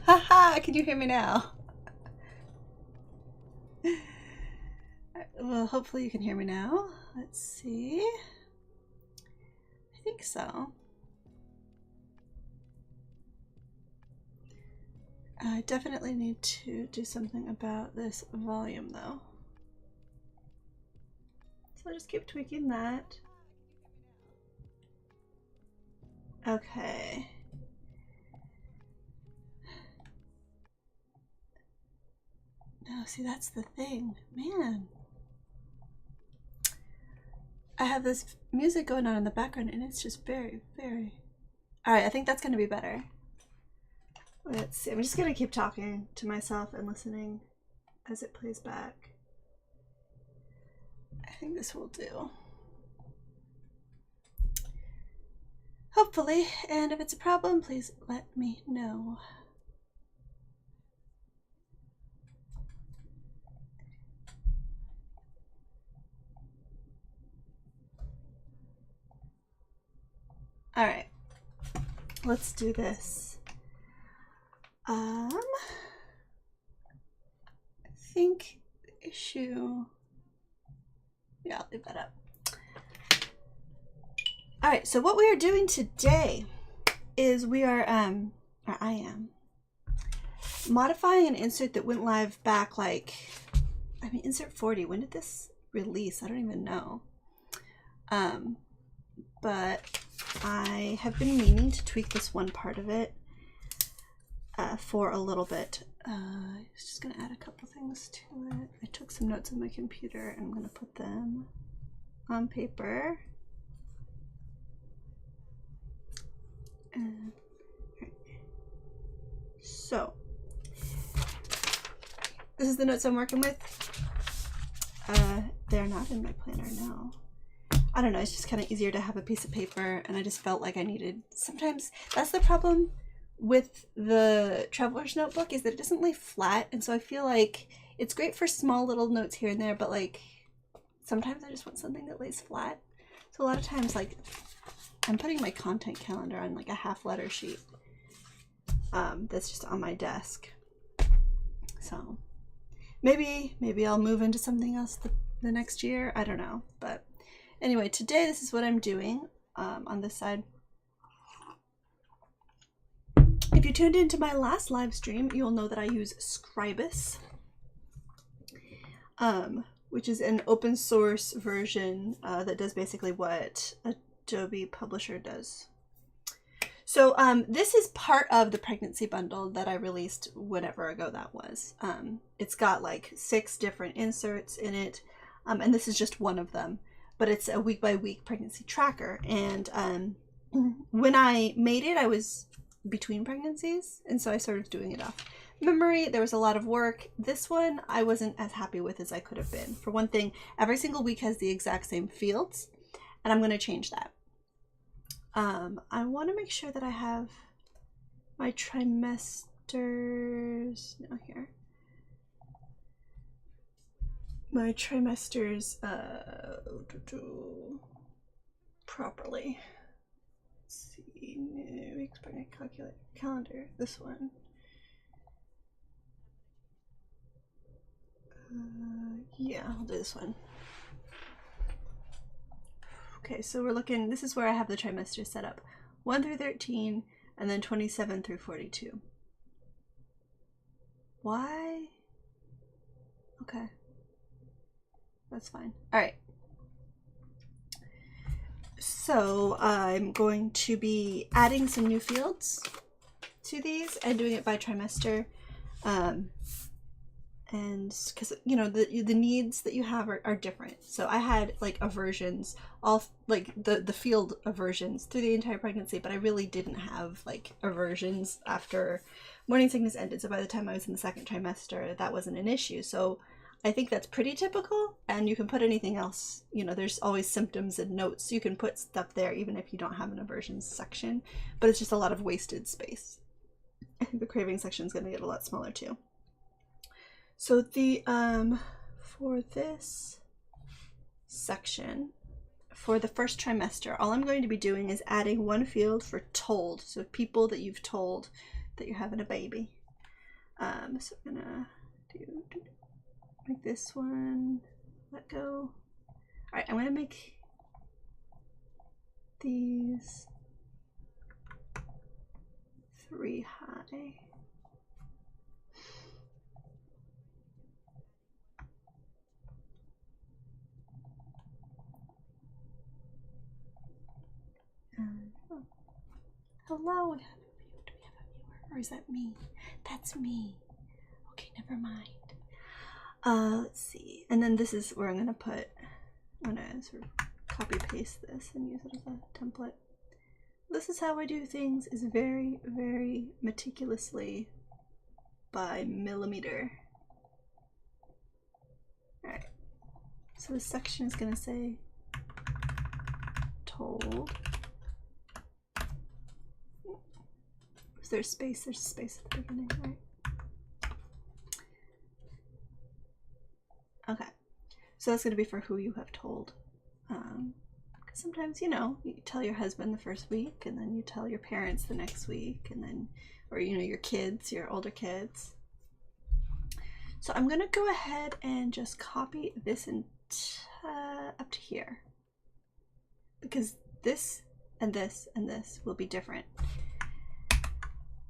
Haha, can you hear me now? Well, hopefully you can hear me now. Let's see. I think so. I definitely need to do something about this volume though. So I'll just keep tweaking that. Okay. No, see, that's the thing. Man. I have this music going on in the background and it's just very, very... Alright, I think that's going to be better. Let's see. I'm just going to keep talking to myself and listening as it plays back. I think this will do. Hopefully, and if it's a problem, please let me know. All right, let's do this. I think the issue, yeah, I'll leave that up. All right, so what we are doing today is we are, or I am, modifying an insert that went live back like, I mean, insert 40, when did this release? I don't even know. But I have been meaning to tweak this one part of it for a little bit. I'm just gonna add a couple things to it. I took some notes on my computer and I'm gonna put them on paper. Right. So this is the notes I'm working with. They're not in my planner now. I don't know, it's just kind of easier to have a piece of paper, and I just felt like I needed, sometimes that's the problem with the traveler's notebook, is that it doesn't lay flat, and so I feel like it's great for small little notes here and there, but like sometimes I just want something that lays flat. So a lot of times, like, I'm putting my content calendar on like a half letter sheet that's just on my desk. So maybe I'll move into something else the next year, I don't know. But anyway, today this is what I'm doing on this side. If you tuned into my last live stream, you'll know that I use Scribus, which is an open source version that does basically what Adobe Publisher does. So this is part of the pregnancy bundle that I released whenever ago that was. It's got like 6 different inserts in it, and this is just one of them. But it's a week-by-week pregnancy tracker. And when I made it, I was between pregnancies, and so I started doing it off memory. There was a lot of work. This one I wasn't as happy with as I could have been. For one thing, every single week has the exact same fields, and I'm going to change that. I want to make sure that I have my trimesters, no, here, my trimesters properly. Let's see, new weeks pregnant calendar, this one. Yeah, I'll do this one. Okay, so we're looking, this is where I have the trimester set up. 1 through 13, and then 27 through 42. Why? Okay. That's fine. Alright. So I'm going to be adding some new fields to these and doing it by trimester. And because, you know, the needs that you have are different. So I had like aversions, all like the field aversions through the entire pregnancy, but I really didn't have like aversions after morning sickness ended. So by the time I was in the 2nd trimester, that wasn't an issue. So I think that's pretty typical, and you can put anything else. You know, there's always symptoms and notes. You can put stuff there even if you don't have an aversions section, but it's just a lot of wasted space. I think the craving section is going to get a lot smaller too. So the for this section, for the 1st trimester, all I'm going to be doing is adding 1 field for told, so people that you've told that you're having a baby. So I'm gonna make this one, let go. All right, I'm gonna make these 3 high. Hello, we have a viewer. Do we have a viewer? Or is that me? That's me. Okay, never mind. Let's see. And then this is where I'm gonna put, I'm gonna sort of copy paste this and use it as a template. This is how I do things, is very, very meticulously by millimeter. Alright. So this section is gonna say told. There's space at the beginning, right? Okay, so that's going to be for who you have told. Because sometimes, you know, you tell your husband the first week, and then you tell your parents the next week, and then, or, you know, your kids, your older kids. So I'm going to go ahead and just copy this up to here. Because this and this and this will be different.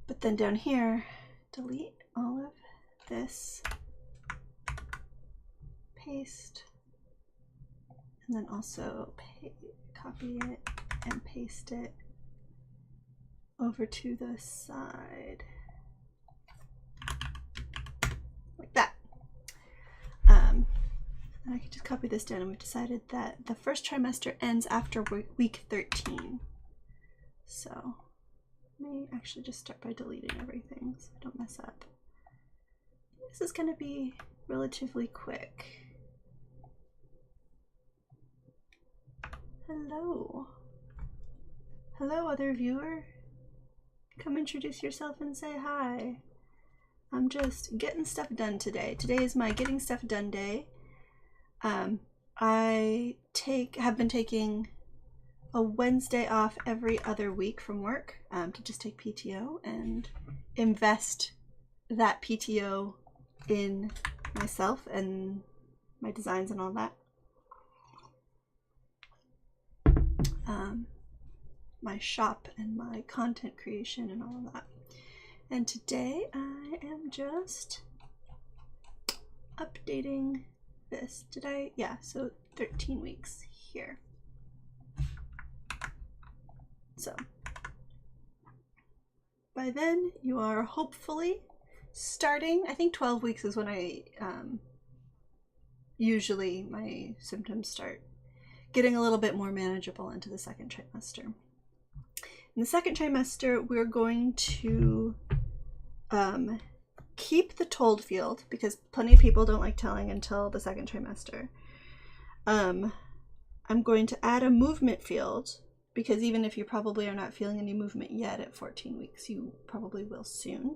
But then down here, delete all of this, paste, and then also copy it and paste it over to the side, like that. And I can just copy this down, and we've decided that the 1st trimester ends after week 13. So let me actually just start by deleting everything so I don't mess up. This is going to be relatively quick. Hello. Hello, other viewer. Come introduce yourself and say hi. I'm just getting stuff done today. Today is my getting stuff done day. I have been taking a Wednesday off every other week from work to just take PTO and invest that PTO in myself and my designs and all that. My shop and my content creation and all of that. And today I am just updating this. Yeah, so 13 weeks here. So by then you are hopefully starting, I think 12 weeks is when I usually my symptoms start getting a little bit more manageable into the second trimester. In the second trimester, we're going to keep the told field because plenty of people don't like telling until the second trimester. I'm going to add a movement field because even if you probably are not feeling any movement yet at 14 weeks, you probably will soon.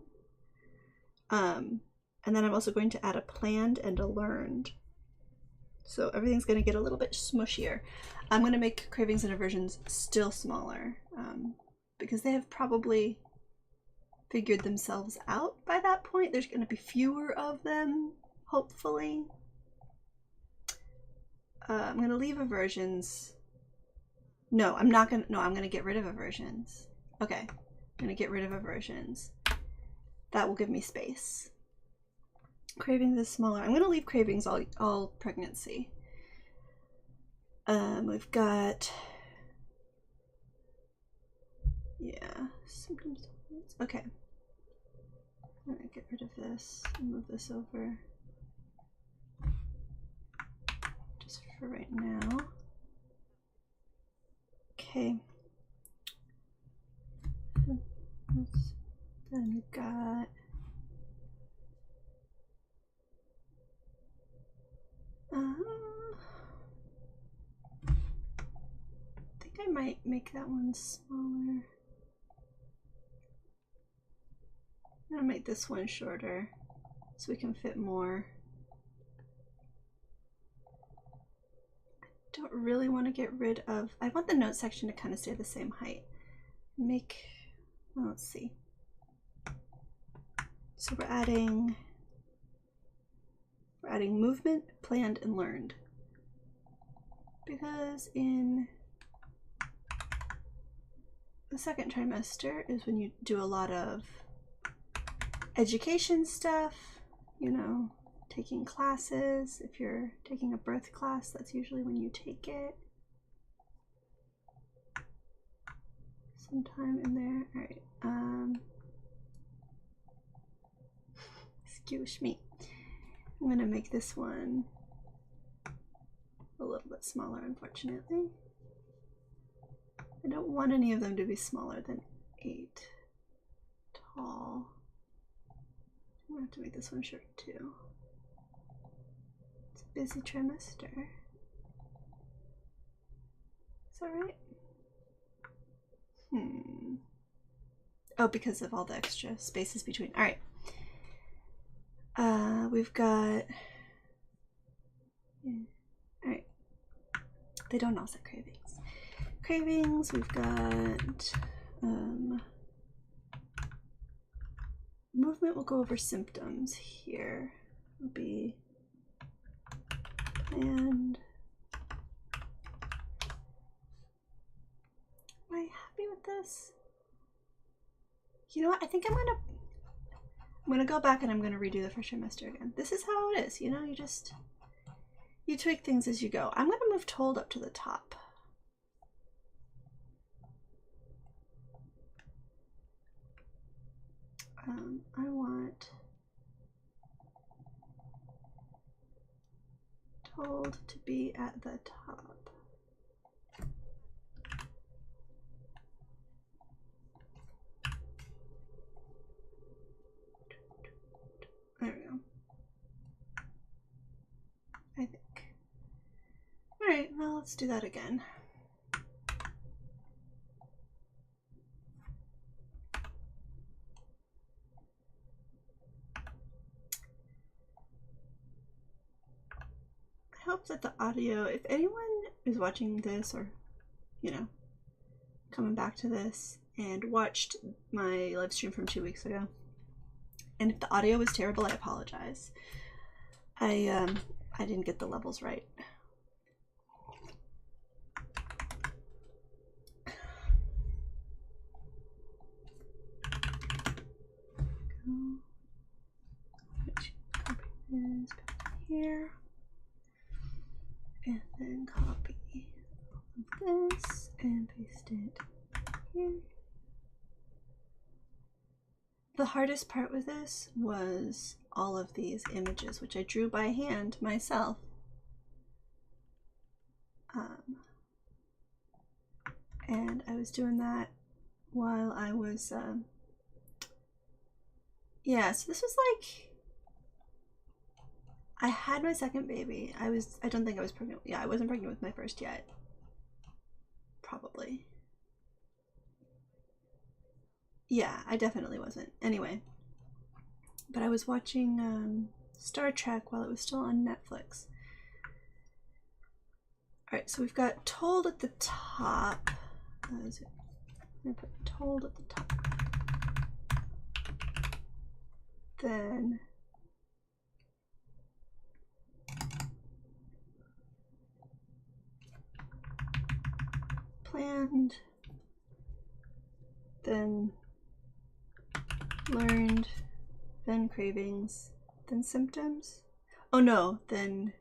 And then I'm also going to add a planned and a learned. So everything's going to get a little bit smushier. I'm going to make cravings and aversions still smaller because they have probably figured themselves out by that point. There's going to be fewer of them, hopefully. I'm going to leave aversions. No, I'm not going to. No, I'm going to get rid of aversions. Okay, I'm going to get rid of aversions. That will give me space. Cravings is smaller. I'm going to leave cravings all pregnancy. We've got, yeah, symptoms. Okay. I'm going to get rid of this and move this over just for right now. Okay. Then we've got I think I might make that one smaller. I'm gonna make this one shorter so we can fit more. I don't really want to get rid of, I want the note section to kind of stay the same height. Well, let's see. So we're adding movement, planned, and learned. Because in the second trimester is when you do a lot of education stuff, you know, taking classes. If you're taking a birth class, that's usually when you take it. Sometime in there. All right. Excuse me. I'm gonna make this one a little bit smaller, unfortunately. I don't want any of them to be smaller than 8 tall. I'm gonna have to make this one short too. It's a busy trimester. Is that right? Oh, because of all the extra spaces between. All right. We've got. Yeah. All right. They don't all set cravings. Cravings. We've got. Movement. We'll go over symptoms here. Will be planned. Am I happy with this? You know what? I think I'm gonna go back and I'm gonna redo the first trimester again. This is how it is, you know, you tweak things as you go. I'm gonna move told up to the top. I want told to be at the top. There we go. I think. All right, well, let's do that again. problems with the audio. If anyone is watching this or, you know, coming back to this and watched my live stream from 2 weeks ago, and if the audio was terrible, I apologize. I didn't get the levels right. Copy this here, and then copy this and paste it here. The hardest part with this was all of these images, which I drew by hand myself. And I was doing that while I was, yeah, so this was like, I had my second baby. I don't think I was pregnant. Yeah, I wasn't pregnant with my first yet. Probably. Yeah, I definitely wasn't. Anyway, but I was watching Star Trek while it was still on Netflix. Alright, so we've got told at the top. I'm gonna put told at the top. Then planned, then learned, then cravings, then symptoms. Oh no, then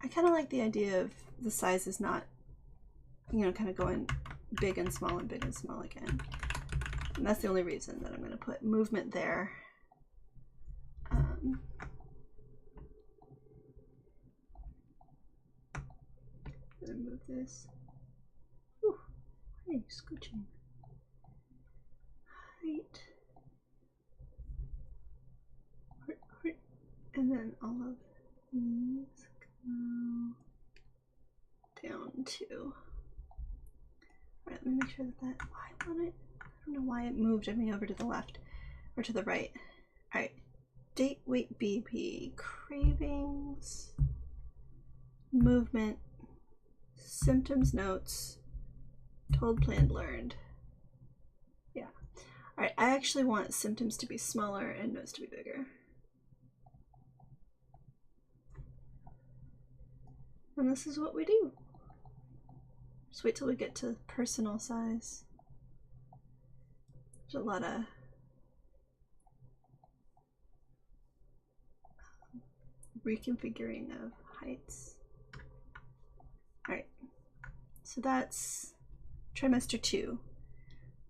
I kind of like the idea of the size is not, you know, kind of going big and small and big and small again. And that's the only reason that I'm going to put movement there. I'm going to move this. Whew. Why are you scooching? Height. And then all of these go down to. Alright, let me make sure that I want it. I don't know why it moved me over to the left or to the right. Alright. Date, weight, BP, cravings, movement, symptoms, notes, told, planned, learned. Yeah. Alright, I actually want symptoms to be smaller and notes to be bigger. And this is what we do. Just wait till we get to personal size. There's a lot of reconfiguring of heights. Alright, so that's trimester 2.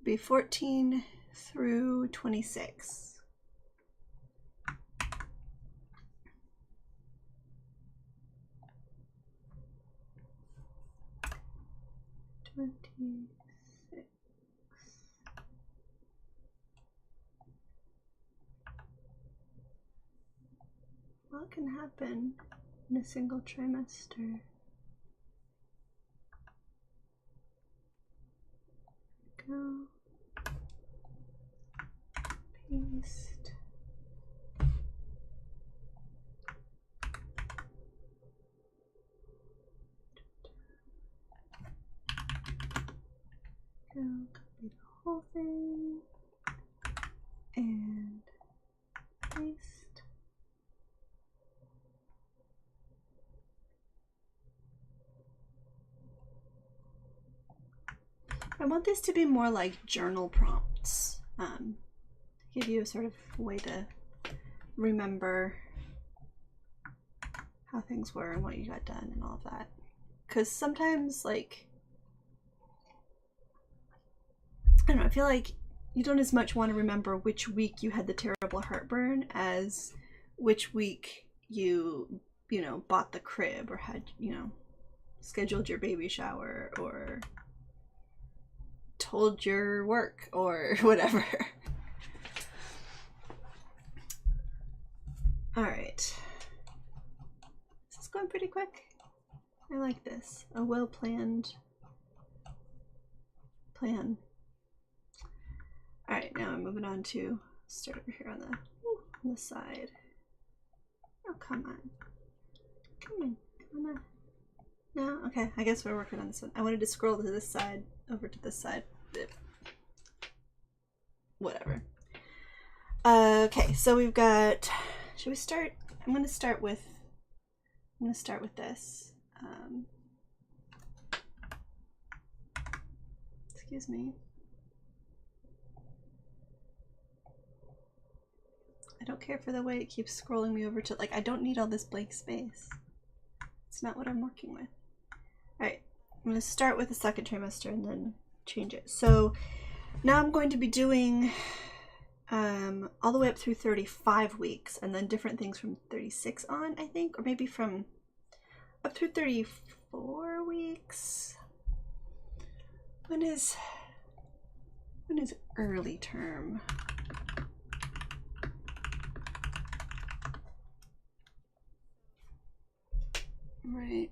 Be 14 through 26. 26. What can happen in a single trimester? Go. Paste. Go, copy the whole thing. And paste. I want these to be more like journal prompts, to give you a sort of way to remember how things were and what you got done and all of that. Because sometimes, like, I don't know, I feel like you don't as much want to remember which week you had the terrible heartburn as which week you know, bought the crib or had, you know, scheduled your baby shower or told your work or whatever. Alright. This is going pretty quick. I like this. A well-planned plan. Alright, now I'm moving on to start over here on the side. Oh, come on. Come on. Come on. No? Okay, I guess we're working on this one. I wanted to scroll to this side, over to this side. Whatever. Okay, so we've got, should we start? I'm gonna start with this. Excuse me. I don't care for the way it keeps scrolling me over to, like, I don't need all this blank space. It's not what I'm working with. Alright, I'm gonna start with the second trimester and then change it. So now I'm going to be doing all the way up through 35 weeks and then different things from 36 on, I think, or maybe from up through 34 weeks. When is early term? Right.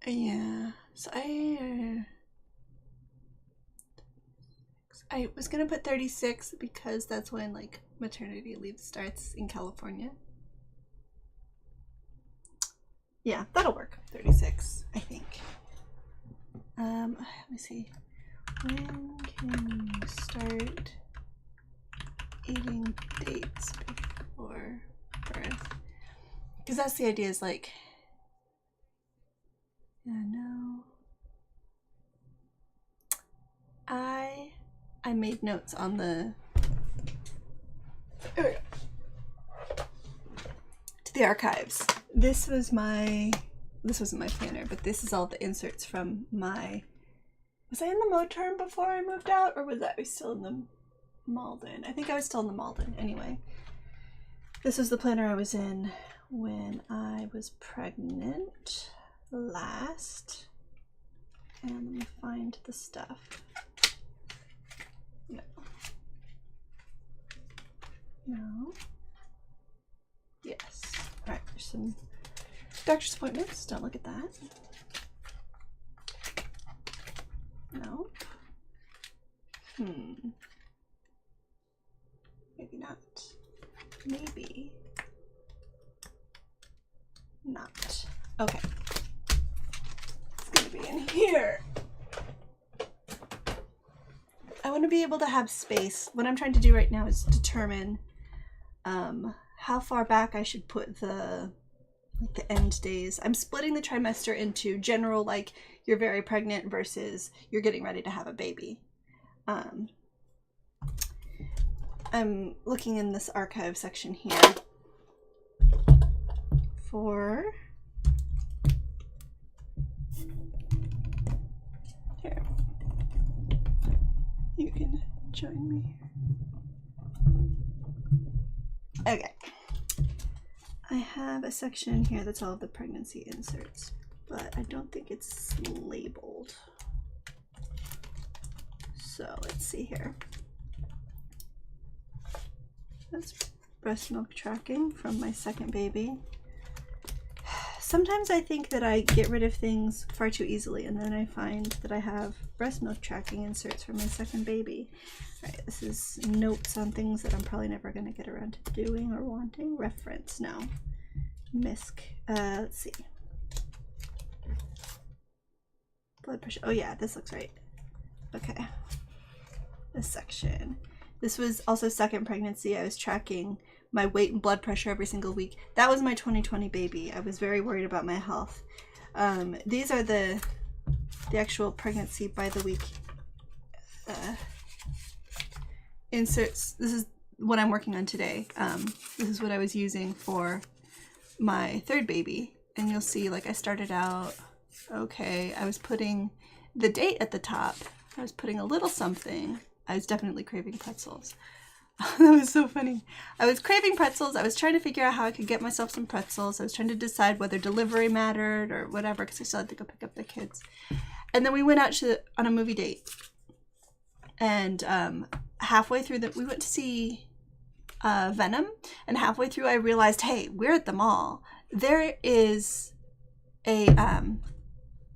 Yeah, so I was gonna put 36 because that's when like maternity leave starts in California. Yeah, that'll work. 36, I think. Let me see. When can you start eating dates before birth? Because that's the idea, is like, yeah, no. I made notes on the, there we go, to the archives. This wasn't my planner, but this is all the inserts from my, was I in the Moterm before I moved out, or was I still in the Malden? I think I was still in the Malden. Anyway, this was the planner I was in when I was pregnant last. And let me find the stuff. No. Yes. All right, there's some doctor's appointments. Don't look at that. No. Maybe not. Maybe not. Okay. It's gonna be in here. I want to be able to have space. What I'm trying to do right now is determine how far back I should put the end days. I'm splitting the trimester into general, like you're very pregnant versus you're getting ready to have a baby. I'm looking in this archive section here for, here, you can join me. Okay, I have a section in here that's all of the pregnancy inserts, but I don't think it's labeled. So let's see here. That's breast milk tracking from my second baby. Sometimes I think that I get rid of things far too easily, and then I find that I have breast milk tracking inserts from my second baby. All right, this is notes on things that I'm probably never going to get around to doing or wanting. Reference, no. MISC. Let's see. Blood pressure. Oh yeah, this looks right. Okay. This section. This was also second pregnancy. I was tracking my weight and blood pressure every single week. That was my 2020 baby. I was very worried about my health. These are the actual pregnancy by the week inserts. This is what I'm working on today. This is what I was using for my third baby. And you'll see, like, I started out, okay, I was putting the date at the top. I was putting a little something. I was definitely craving pretzels. That was so funny. I was craving pretzels. I was trying to figure out how I could get myself some pretzels. I was trying to decide whether delivery mattered or whatever, because I still had to go pick up the kids. And then we went out on a movie date. And halfway through we went to see Venom. And halfway through I realized, hey, we're at the mall. there is a,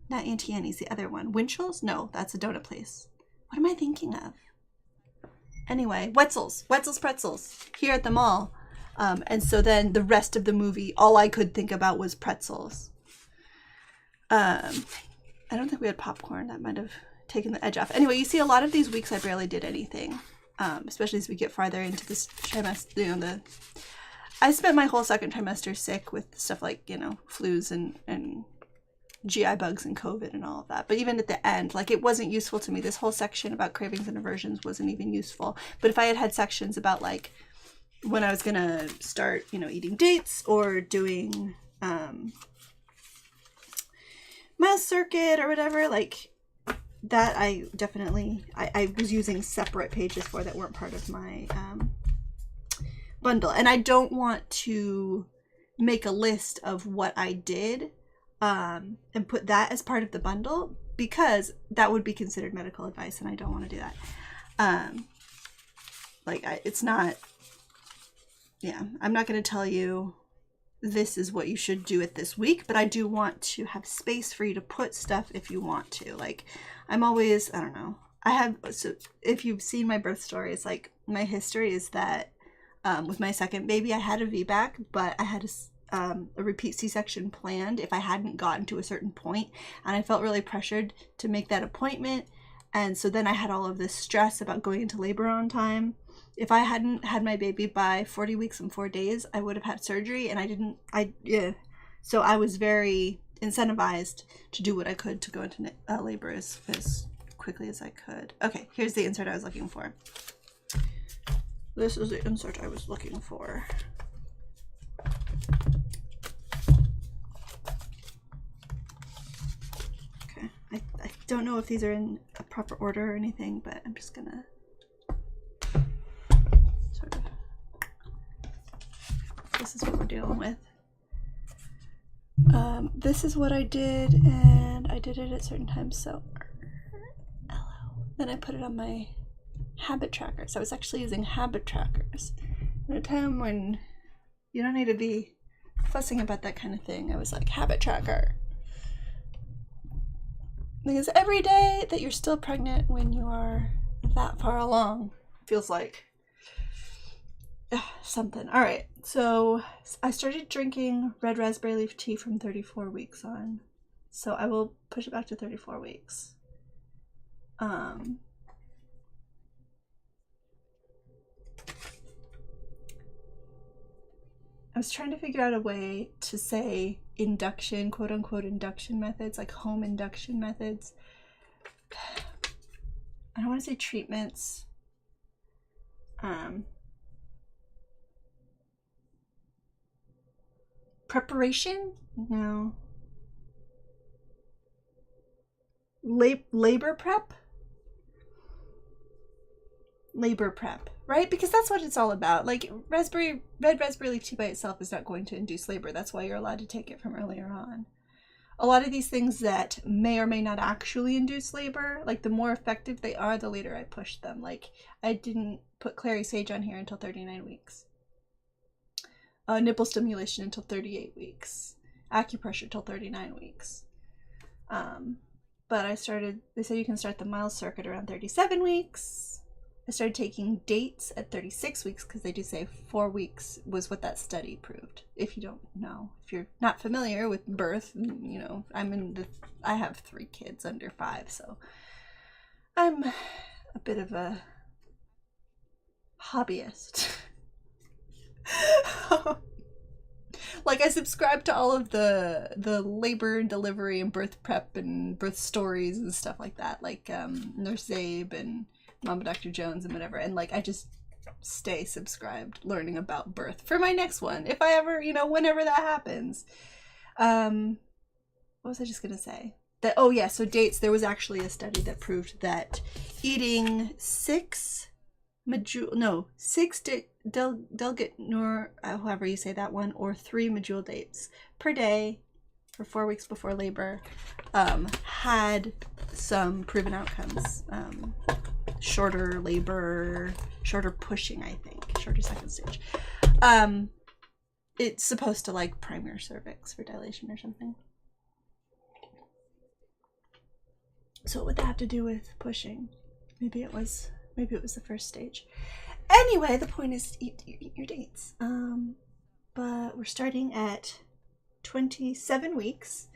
not Auntie Annie's, the other one. Winchell's? No, that's a donut place. What am I thinking of? Anyway, Wetzel's Pretzels here at the mall. And so then the rest of the movie, all I could think about was pretzels. I don't think we had popcorn. That might have taken the edge off. Anyway, you see a lot of these weeks I barely did anything, especially as we get farther into this trimester. You know, I spent my whole second trimester sick with stuff like, you know, flus and GI bugs and COVID and all of that. But even at the end, like, it wasn't useful to me. This whole section about cravings and aversions wasn't even useful. But if I had sections about, like, when I was going to start, you know, eating dates or doing mouse circuit or whatever, like, that I definitely, I was using separate pages for that weren't part of my bundle. And I don't want to make a list of what I did and put that as part of the bundle, because that would be considered medical advice, and I don't want to do that. It's not, yeah, I'm not going to tell you this is what you should do it this week, but I do want to have space for you to put stuff if you want to. Like, I'm always, I don't know, so if you've seen my birth story, it's like, my history is that with my second baby, I had a VBAC, but I had a repeat C-section planned if I hadn't gotten to a certain point, and I felt really pressured to make that appointment. And so then I had all of this stress about going into labor on time. If I hadn't had my baby by 40 weeks and 4 days, I would have had surgery, and so I was very incentivized to do what I could to go into labor as quickly as I could. Okay, here's the insert I was looking for. This is the insert I was looking for. Okay, I don't know if these are in a proper order or anything, but I'm just gonna sort of, this is what we're dealing with. This is what I did, and I did it at certain times, so then I put it on my habit trackers. I was actually using habit trackers at a time when you don't need to be fussing about that kind of thing. I was like, habit tracker, because every day that you're still pregnant when you are that far along feels like something. All right, so I started drinking red raspberry leaf tea from 34 weeks on, so I will push it back to 34 weeks. I was trying to figure out a way to say induction, quote unquote, induction methods, like home induction methods. I don't want to say treatments. Preparation? No. Labor prep? Labor prep, right? Because that's what it's all about. Like, red raspberry leaf tea by itself is not going to induce labor. That's why you're allowed to take it from earlier on. A lot of these things that may or may not actually induce labor, like, the more effective they are, the later I push them. Like, I didn't put clary sage on here until 39 weeks. Nipple stimulation until 38 weeks. Acupressure till 39 weeks. But they said you can start the mild circuit around 37 weeks. I started taking dates at 36 weeks because they do say 4 weeks was what that study proved. If you don't know, if you're not familiar with birth, you know, I have 3 kids under 5, so I'm a bit of a hobbyist. Like, I subscribe to all of the labor and delivery and birth prep and birth stories and stuff like that, like Nurse Zabe and Mama Dr. Jones and whatever, and like I just stay subscribed learning about birth for my next one, if I ever, you know, whenever that happens. What was I just gonna say? That, oh yeah, so dates, there was actually a study that proved that eating 6 Delgate, however you say that one, or 3 medjool dates per day for 4 weeks before labor had some proven outcomes. Shorter labor, shorter pushing, I think, shorter second stage. it's supposed to like prime your cervix for dilation or something. So what would that have to do with pushing? Maybe it was the first stage. Anyway, the point is to eat your dates. But we're starting at 27 weeks,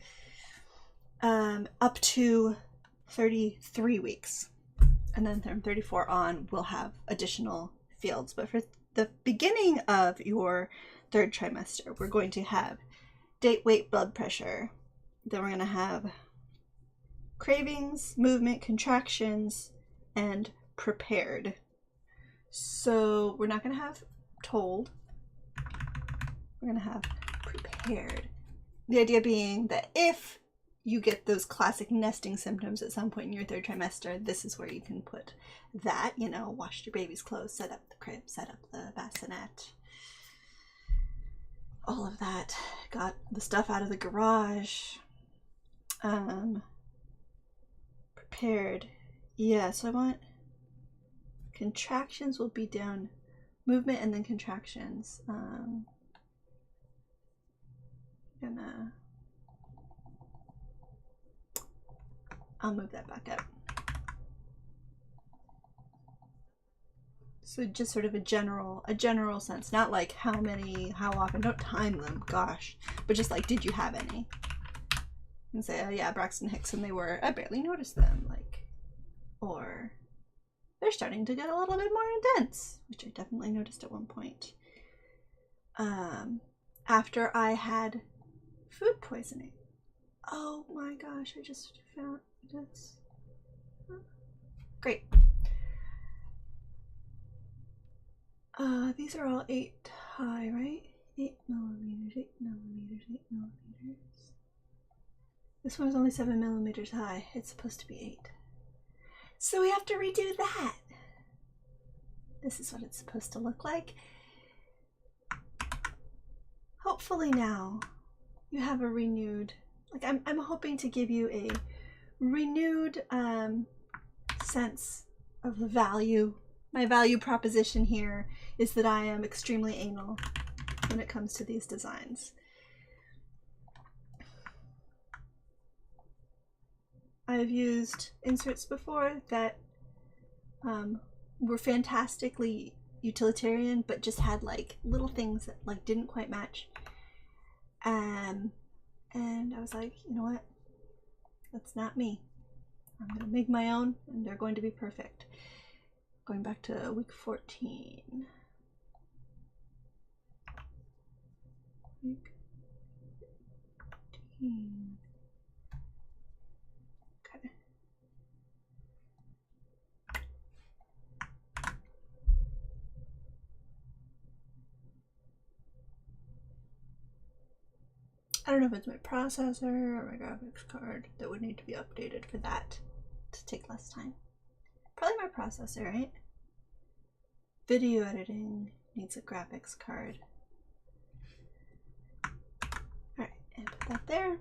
up to 33 weeks. And then from 34 on, we'll have additional fields. But for the beginning of your third trimester, we're going to have date, weight, blood pressure. Then we're going to have cravings, movement, contractions, and prepared. So we're not going to have told. We're going to have prepared. The idea being that if you get those classic nesting symptoms at some point in your third trimester, this is where you can put that, you know, wash your baby's clothes, set up the crib, set up the bassinet, all of that. Got the stuff out of the garage. Prepared. Yeah, so I want contractions will be down, movement and then contractions. I'll move that back up. So just sort of a general sense, not like how many, how often, don't time them, gosh, but just like, did you have any? And say, oh yeah, Braxton Hicks, and they were, I barely noticed them, like, or they're starting to get a little bit more intense, which I definitely noticed at one point. After I had food poisoning. Oh my gosh, I just found this. Great. These are all 8 high, right? 8 millimeters, 8 millimeters, 8 millimeters. This one is only 7 millimeters high. It's supposed to be 8. So we have to redo that. This is what it's supposed to look like. Hopefully now you have a renewed, like I'm hoping to give you a renewed sense of the value. My value proposition here is that I am extremely anal when it comes to these designs. I've used inserts before that were fantastically utilitarian, but just had like little things that like didn't quite match. And I was like, you know what? That's not me. I'm gonna make my own, and they're going to be perfect. Going back to week 14. Week 14. Okay. I don't know if it's my processor or my graphics card that would need to be updated for that to take less time. Probably my processor, right? Video editing needs a graphics card. Alright, and put that there. And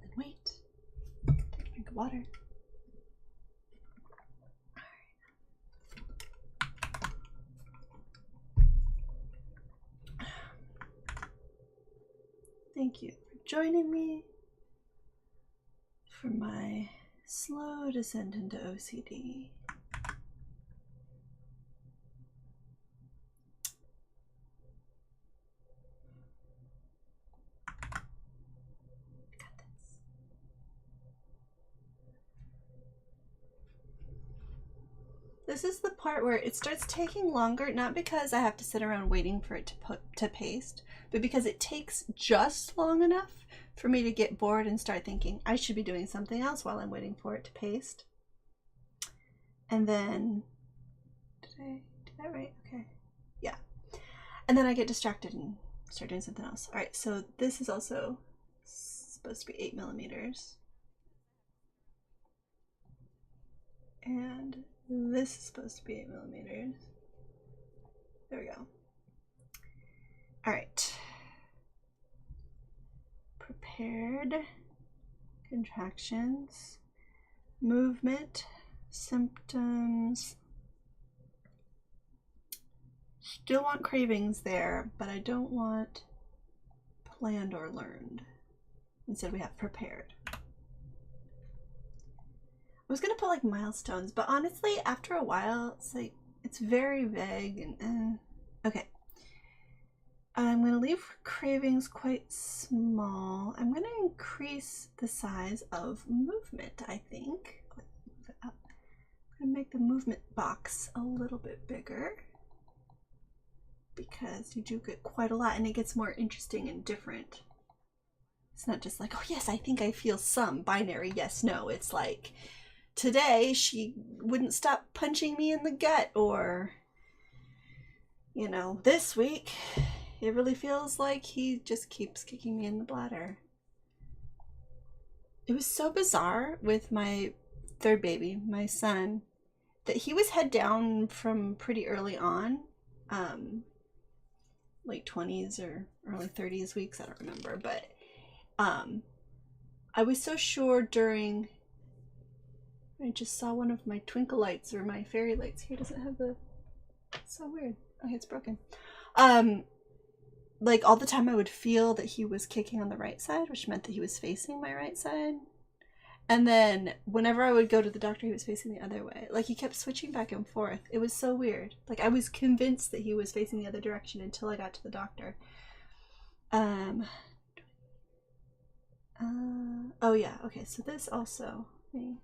then wait. Take a drink of water. Thank you for joining me for my slow descent into OCD. Got this. This is the part where it starts taking longer, not because I have to sit around waiting for it to paste, but because it takes just long enough for me to get bored and start thinking I should be doing something else while I'm waiting for it to paste. And then, did I do that right? Okay. Yeah. And then I get distracted and start doing something else. All right, so this is also supposed to be 8 millimeters. And this is supposed to be 8 millimeters. There we go. All right. Prepared, contractions, movement, symptoms, Still want cravings there, but I don't want planned or learned. Instead we have prepared. I was gonna put like milestones, but honestly, after a while, it's like, it's very vague and okay. I'm gonna leave cravings quite small. I'm gonna increase the size of movement, I think. Move it up. I'm gonna make the movement box a little bit bigger because you do get quite a lot and it gets more interesting and different. It's not just like, oh yes, I think I feel some binary yes, no. It's like, today she wouldn't stop punching me in the gut, or, you know, this week it really feels like he just keeps kicking me in the bladder. It was so bizarre with my third baby, my son, that he was head down from pretty early on, late 20s or early 30s weeks, I don't remember, but I was so sure during, I just saw one of my twinkle lights or my fairy lights here doesn't have the, it's so weird. Okay, it's broken. Like all the time I would feel that he was kicking on the right side, which meant that he was facing my right side. And then whenever I would go to the doctor, he was facing the other way. Like he kept switching back and forth. It was so weird. Like I was convinced that he was facing the other direction until I got to the doctor. Oh yeah, okay, so this also, let me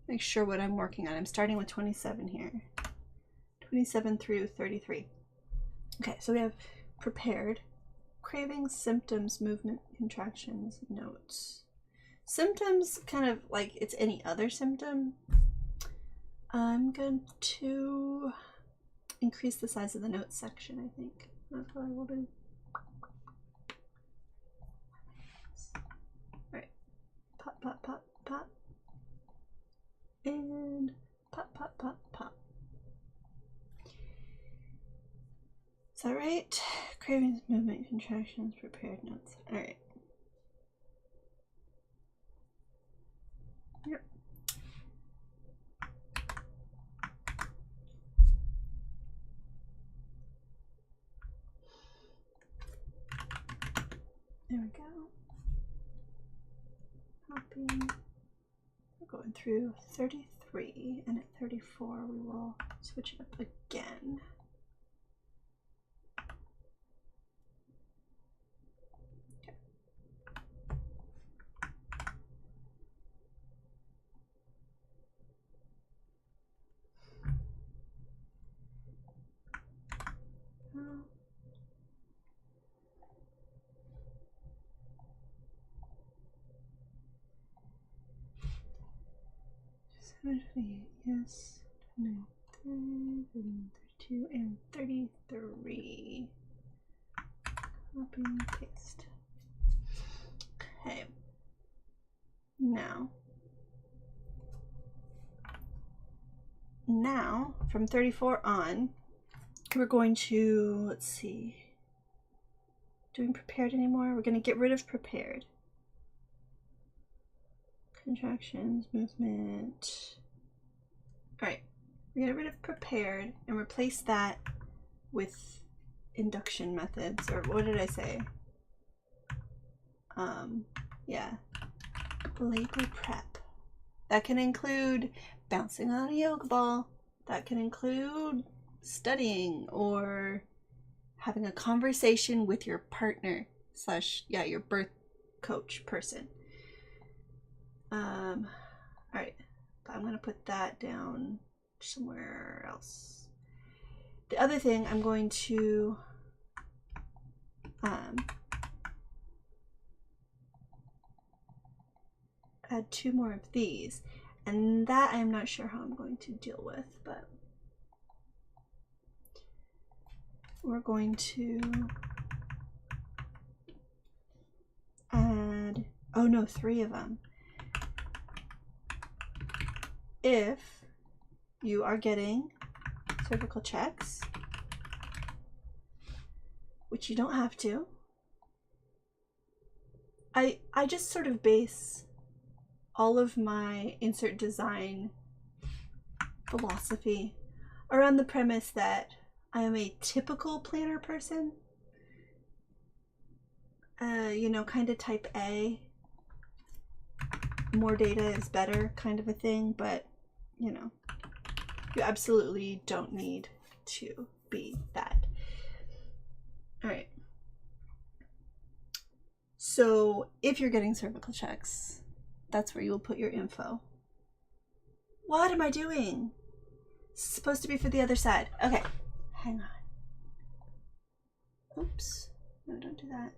make sure what I'm working on. I'm starting with 27 here. 27 through 33. Okay, so we have prepared, cravings, symptoms, movement, contractions, notes. Symptoms, kind of like it's any other symptom. I'm going to increase the size of the notes section, I think. That's what I will do. Alright. Pop, pop, pop, pop. And pop, pop, pop, pop. Is that right? Cravings, movement, contractions, prepared notes. Alright. Yep. There we go. Copy. We're going through 33, and at 34 we will switch it up again. Okay. Yes, 29, 30, 32, and 33. Copy and paste. Okay. Now, from 34 on, we're going to, let's see, doing prepared anymore? We're going to get rid of prepared. Contractions, movement. Alright, we're gonna get rid of prepared and replace that with induction methods, or what did I say? Yeah, labor prep. That can include bouncing on a yoga ball. That can include studying or having a conversation with your partner / your birth coach person. Alright, but I'm going to put that down somewhere else. The other thing, I'm going to add 2 more of these, and that I'm not sure how I'm going to deal with, but we're going to add, oh no, 3 of them. If you are getting cervical checks, which you don't have to, I just sort of base all of my insert design philosophy around the premise that I am a typical planner person. You know, kind of type A. More data is better kind of a thing, but you know, you absolutely don't need to be that. All right. So if you're getting cervical checks, that's where you will put your info. What am I doing? It's supposed to be for the other side. Okay, hang on. Oops. No, don't do that.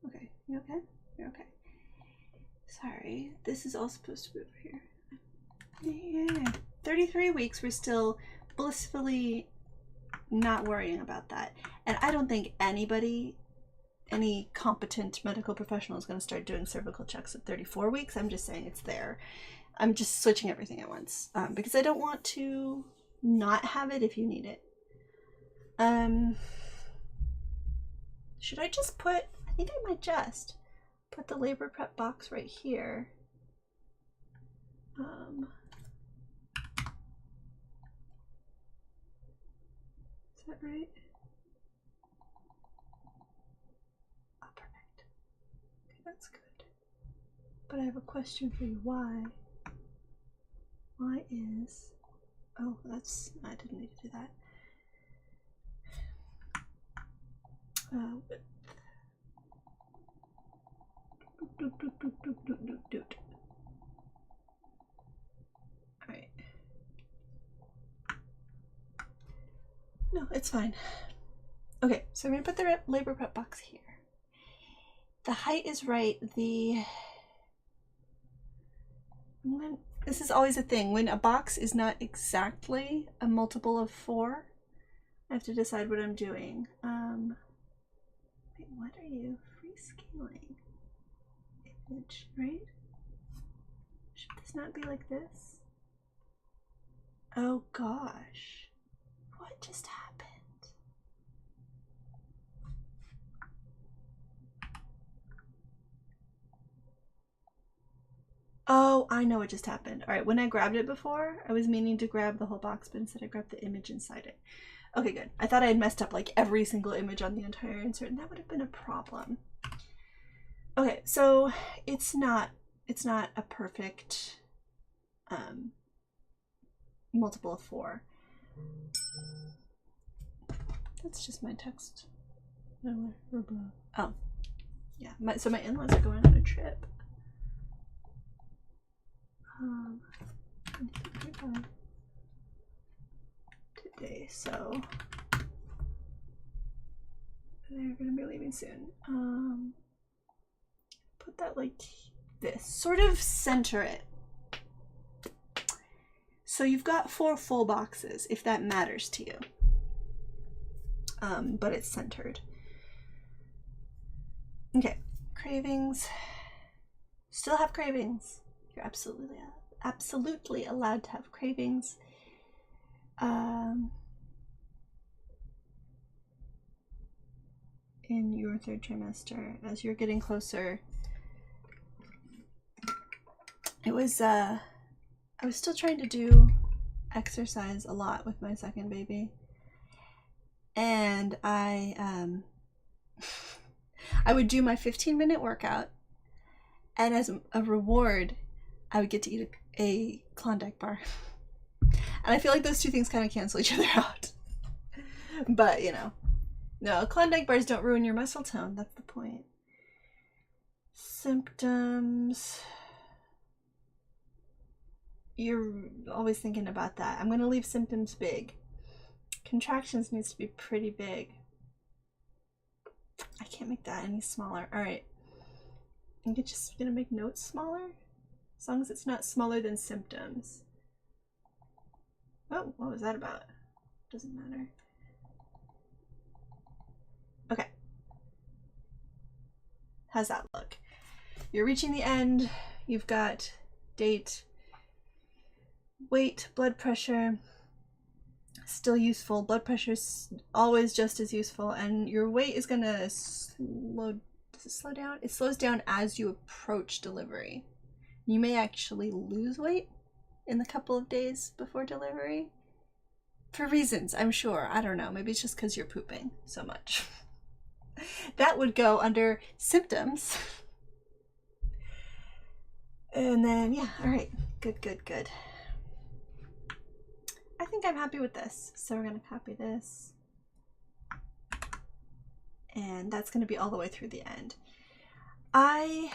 Okay, you okay? You're okay. Sorry, this is all supposed to be over here. Yeah. 33 weeks, we're still blissfully not worrying about that. And I don't think anybody, any competent medical professional is going to start doing cervical checks at 34 weeks. I'm just saying it's there. I'm just switching everything at once because I don't want to not have it if you need it. Should I just put, I think I might just put the labor prep box right here. Is that right? Oh, perfect. Okay, that's good. But I have a question for you. Why? Why is, oh, that's, I didn't need to do that. Width. All right. No, it's fine. Okay, so I'm gonna put the labor prep box here. The height is right. This is always a thing. When a box is not exactly a multiple of 4, I have to decide what I'm doing. Wait, what are you? Free scaling. Image, right? Should this not be like this? Oh gosh. What just happened? Oh, I know what just happened. All right, when I grabbed it before, I was meaning to grab the whole box, but instead I grabbed the image inside it. Okay, good. I thought I had messed up like every single image on the entire insert, and that would have been a problem. Okay, so it's not a perfect multiple of 4. That's just my text. Oh, yeah. So my in-laws are going on a trip. Today, so they're gonna be leaving soon. Put that like this, sort of center it. So you've got 4 full boxes, if that matters to you. But it's centered. Okay, cravings. Still have cravings. You're absolutely allowed to have cravings. In your 3rd trimester, as you're getting closer. It was I was still trying to do exercise a lot with my 2nd baby, and I would do my 15-minute workout, and as a reward I would get to eat a Klondike bar. And I feel like those two things kind of cancel each other out. But you know, no, Klondike bars don't ruin your muscle tone. That's the point. Symptoms. You're always thinking about that. I'm going to leave symptoms big. Contractions needs to be pretty big. I can't make that any smaller. All right. I'm just going to make notes smaller. As long as it's not smaller than symptoms. Oh, what was that about? Doesn't matter. Okay. How's that look? You're reaching the end. You've got date, weight, blood pressure, still useful. Blood pressure's always just as useful, and your weight is gonna slow. Does it slow down? It slows down as you approach delivery. You may actually lose weight in the couple of days before delivery. For reasons, I'm sure. I don't know. Maybe it's just because you're pooping so much. That would go under symptoms. And then, yeah, all right. Good, good, good. I think I'm happy with this. So we're going to copy this. And that's going to be all the way through the end. I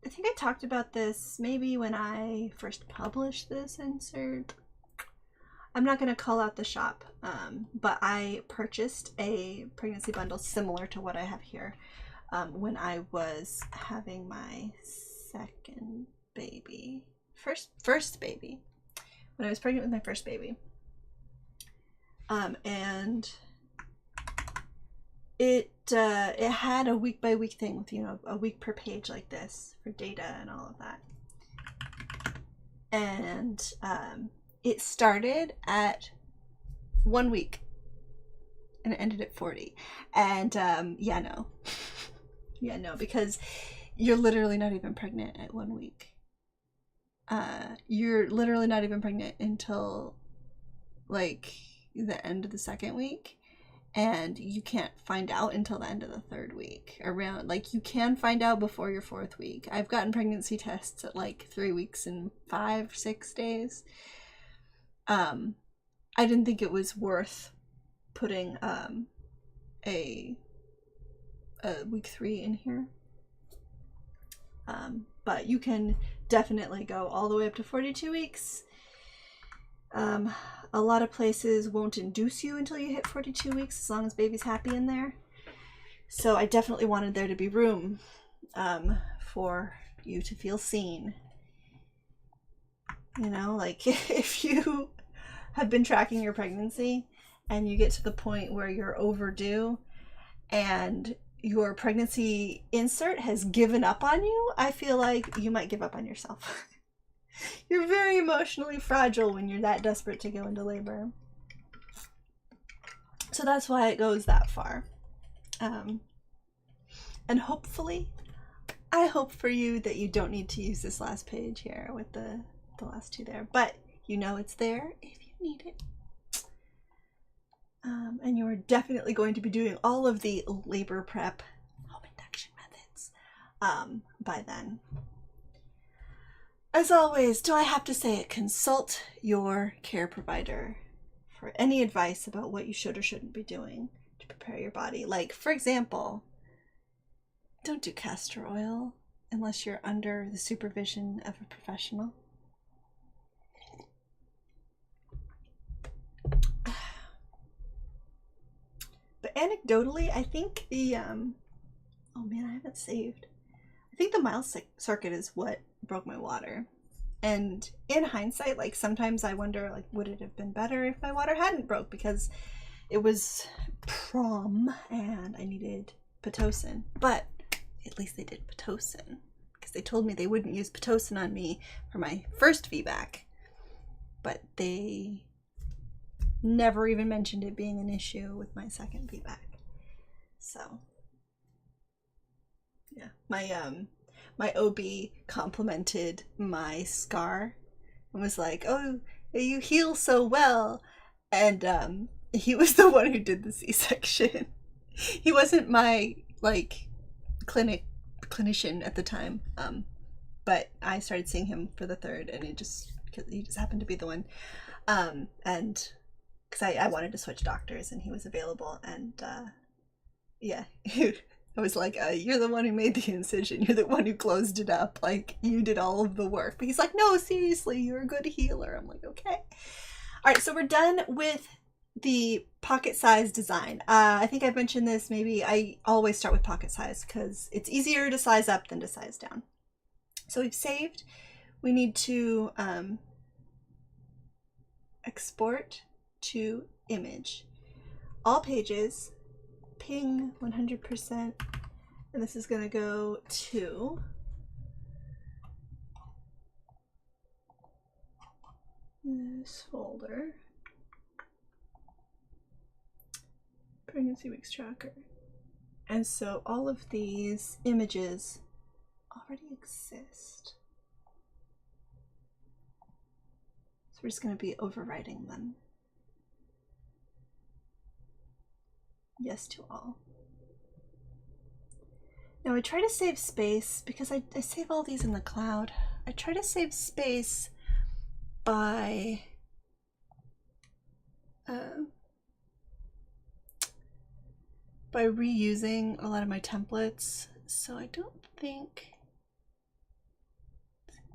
think I talked about this maybe when I first published this insert. I'm not going to call out the shop, but I purchased a pregnancy bundle similar to what I have here when I was having my second baby. First baby. When I was pregnant with my first baby. And it had a week by week thing with, you know, a week per page like this for data and all of that. And it started at 1 week and it ended at 40. And yeah, no. Yeah, no, because you're literally not even pregnant at 1 week. You're literally not even pregnant until like the end of the second week. And you can't find out until the end of the third week. Around, like, you can find out before your 4th week. I've gotten pregnancy tests at like 3 weeks and 5-6 days. I didn't think it was worth putting a week 3 in here. But you can definitely go all the way up to 42 weeks. A lot of places won't induce you until you hit 42 weeks, as long as baby's happy in there. So I definitely wanted there to be room for you to feel seen. You know, like if you have been tracking your pregnancy and you get to the point where you're overdue and your pregnancy insert has given up on you, I feel like you might give up on yourself. You're very emotionally fragile when you're that desperate to go into labor. So that's why it goes that far. And hopefully, I hope for you that you don't need to use this last page here with the last 2 there. But you know it's there if you need it. And you are definitely going to be doing all of the labor prep home induction methods by then. As always, do I have to say it? Consult your care provider for any advice about what you should or shouldn't be doing to prepare your body. Like, for example, don't do castor oil unless you're under the supervision of a professional. But anecdotally, I think the, oh man, I haven't saved. I think the mile circuit is what broke my water. And in hindsight, like sometimes I wonder, like, would it have been better if my water hadn't broke, because it was prom and I needed Pitocin. But at least they did Pitocin, because they told me they wouldn't use Pitocin on me for my first VBAC, but they never even mentioned it being an issue with my second VBAC. So yeah, my OB complimented my scar and was like, "Oh, you heal so well." And he was the one who did the C-section. He wasn't my like clinician at the time, but I started seeing him for the 3rd, and he just happened to be the one. And because I wanted to switch doctors and he was available, and yeah. I was like, you're the one who made the incision. You're the one who closed it up. Like, you did all of the work. But he's like, no, seriously, you're a good healer. I'm like, okay. All right, so we're done with the pocket size design. I think I've mentioned this. Maybe I always start with pocket size because it's easier to size up than to size down. So we've saved. We need to export to image. All pages. Ping 100%, and this is going to go to this folder, pregnancy weeks tracker. And so all of these images already exist, so we're just going to be overwriting them. Yes to all. Now I try to save space because I save all these in the cloud. I try to save space by reusing a lot of my templates. So I don't think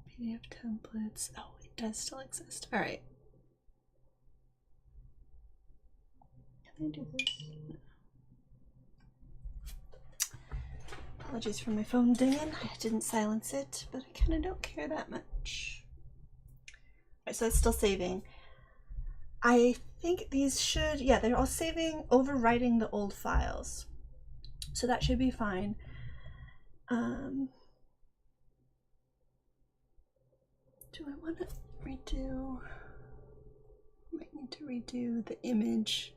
PDF templates. Oh, it does still exist. All right. Can I do this? No. Apologies for my phone dinging. I didn't silence it, but I kind of don't care that much. All right, so it's still saving. I think these should, yeah, they're all saving, overwriting the old files. So that should be fine. Do I want to redo? I might need to redo the image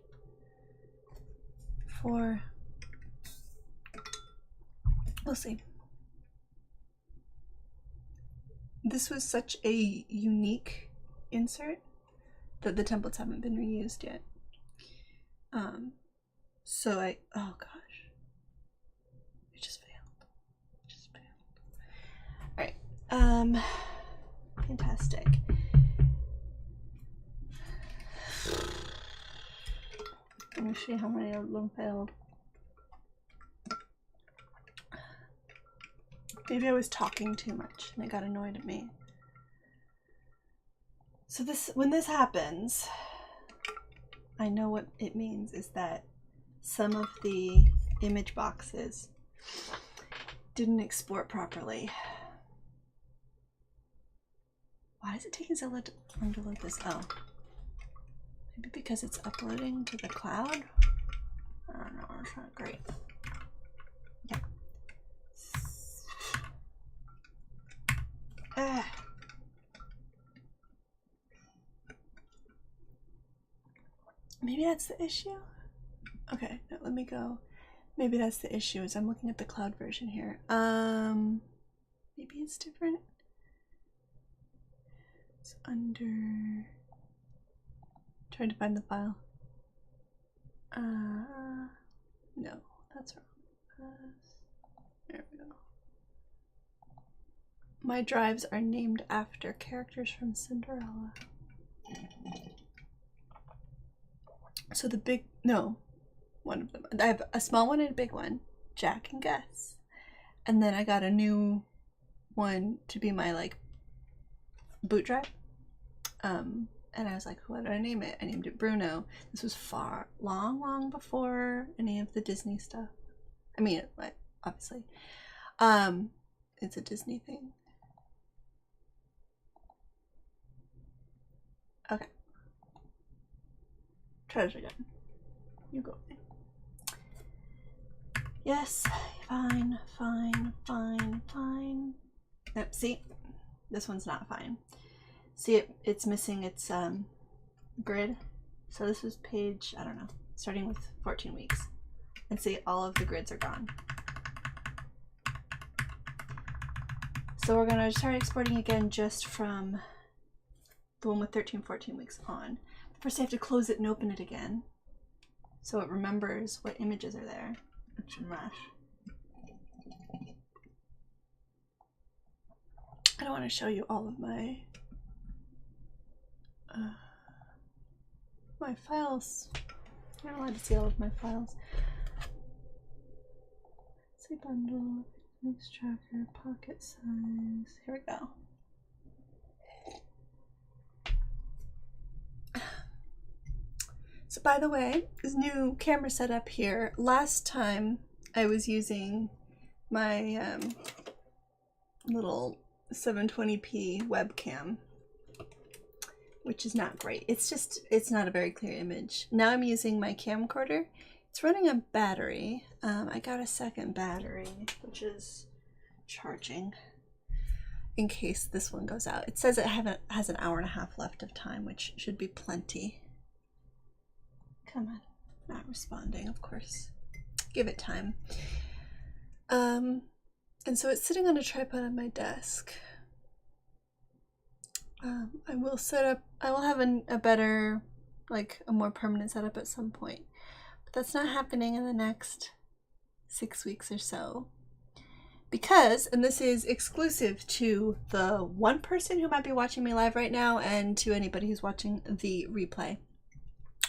for, we'll see. This was such a unique insert that the templates haven't been reused yet. So oh gosh, it just failed. It just failed. All right, fantastic. Let me see how many of them failed. Maybe I was talking too much and it got annoyed at me. So when this happens, I know what it means is that some of the image boxes didn't export properly. Why is it taking so long to load this? Oh, maybe because it's uploading to the cloud? I don't know, it's not great. Yeah. Maybe that's the issue? Okay, no, let me go. Maybe that's the issue, is I'm looking at the cloud version here. Maybe it's different. It's under, trying to find the file. No, that's wrong. There we go. My drives are named after characters from Cinderella. So the big, no, one of them. I have a small one and a big one, Jack and Gus. And then I got a new one to be my like boot drive. And I was like, what do I name it? I named it Bruno. This was long before any of the Disney stuff. I mean, obviously. It's a Disney thing. Okay. Try it again. You go. Yes, fine. Yep, see? This one's not fine. See, it's missing its grid. So this is page, I don't know, starting with 14 weeks. And see, all of the grids are gone. So we're gonna start exporting again just from the one with 13, 14 weeks on. First I have to close it and open it again, so it remembers what images are there. It's a mess. I don't want to show you all of my my files. I'm not allowed to see all of my files. See bundle, mix tracker, pocket size. Here we go. So by the way, this new camera setup here. Last time I was using my little 720p webcam, which is not great. It's not a very clear image. Now I'm using my camcorder. It's running a battery. I got a second battery, which is charging in case this one goes out. It says it has an hour and a half left of time, which should be plenty. Come on, not responding, of course. Give it time. And so it's sitting on a tripod on my desk. I will have a better, like a more permanent setup at some point. But that's not happening in the next 6 weeks or so. Because, and this is exclusive to the one person who might be watching me live right now and to anybody who's watching the replay.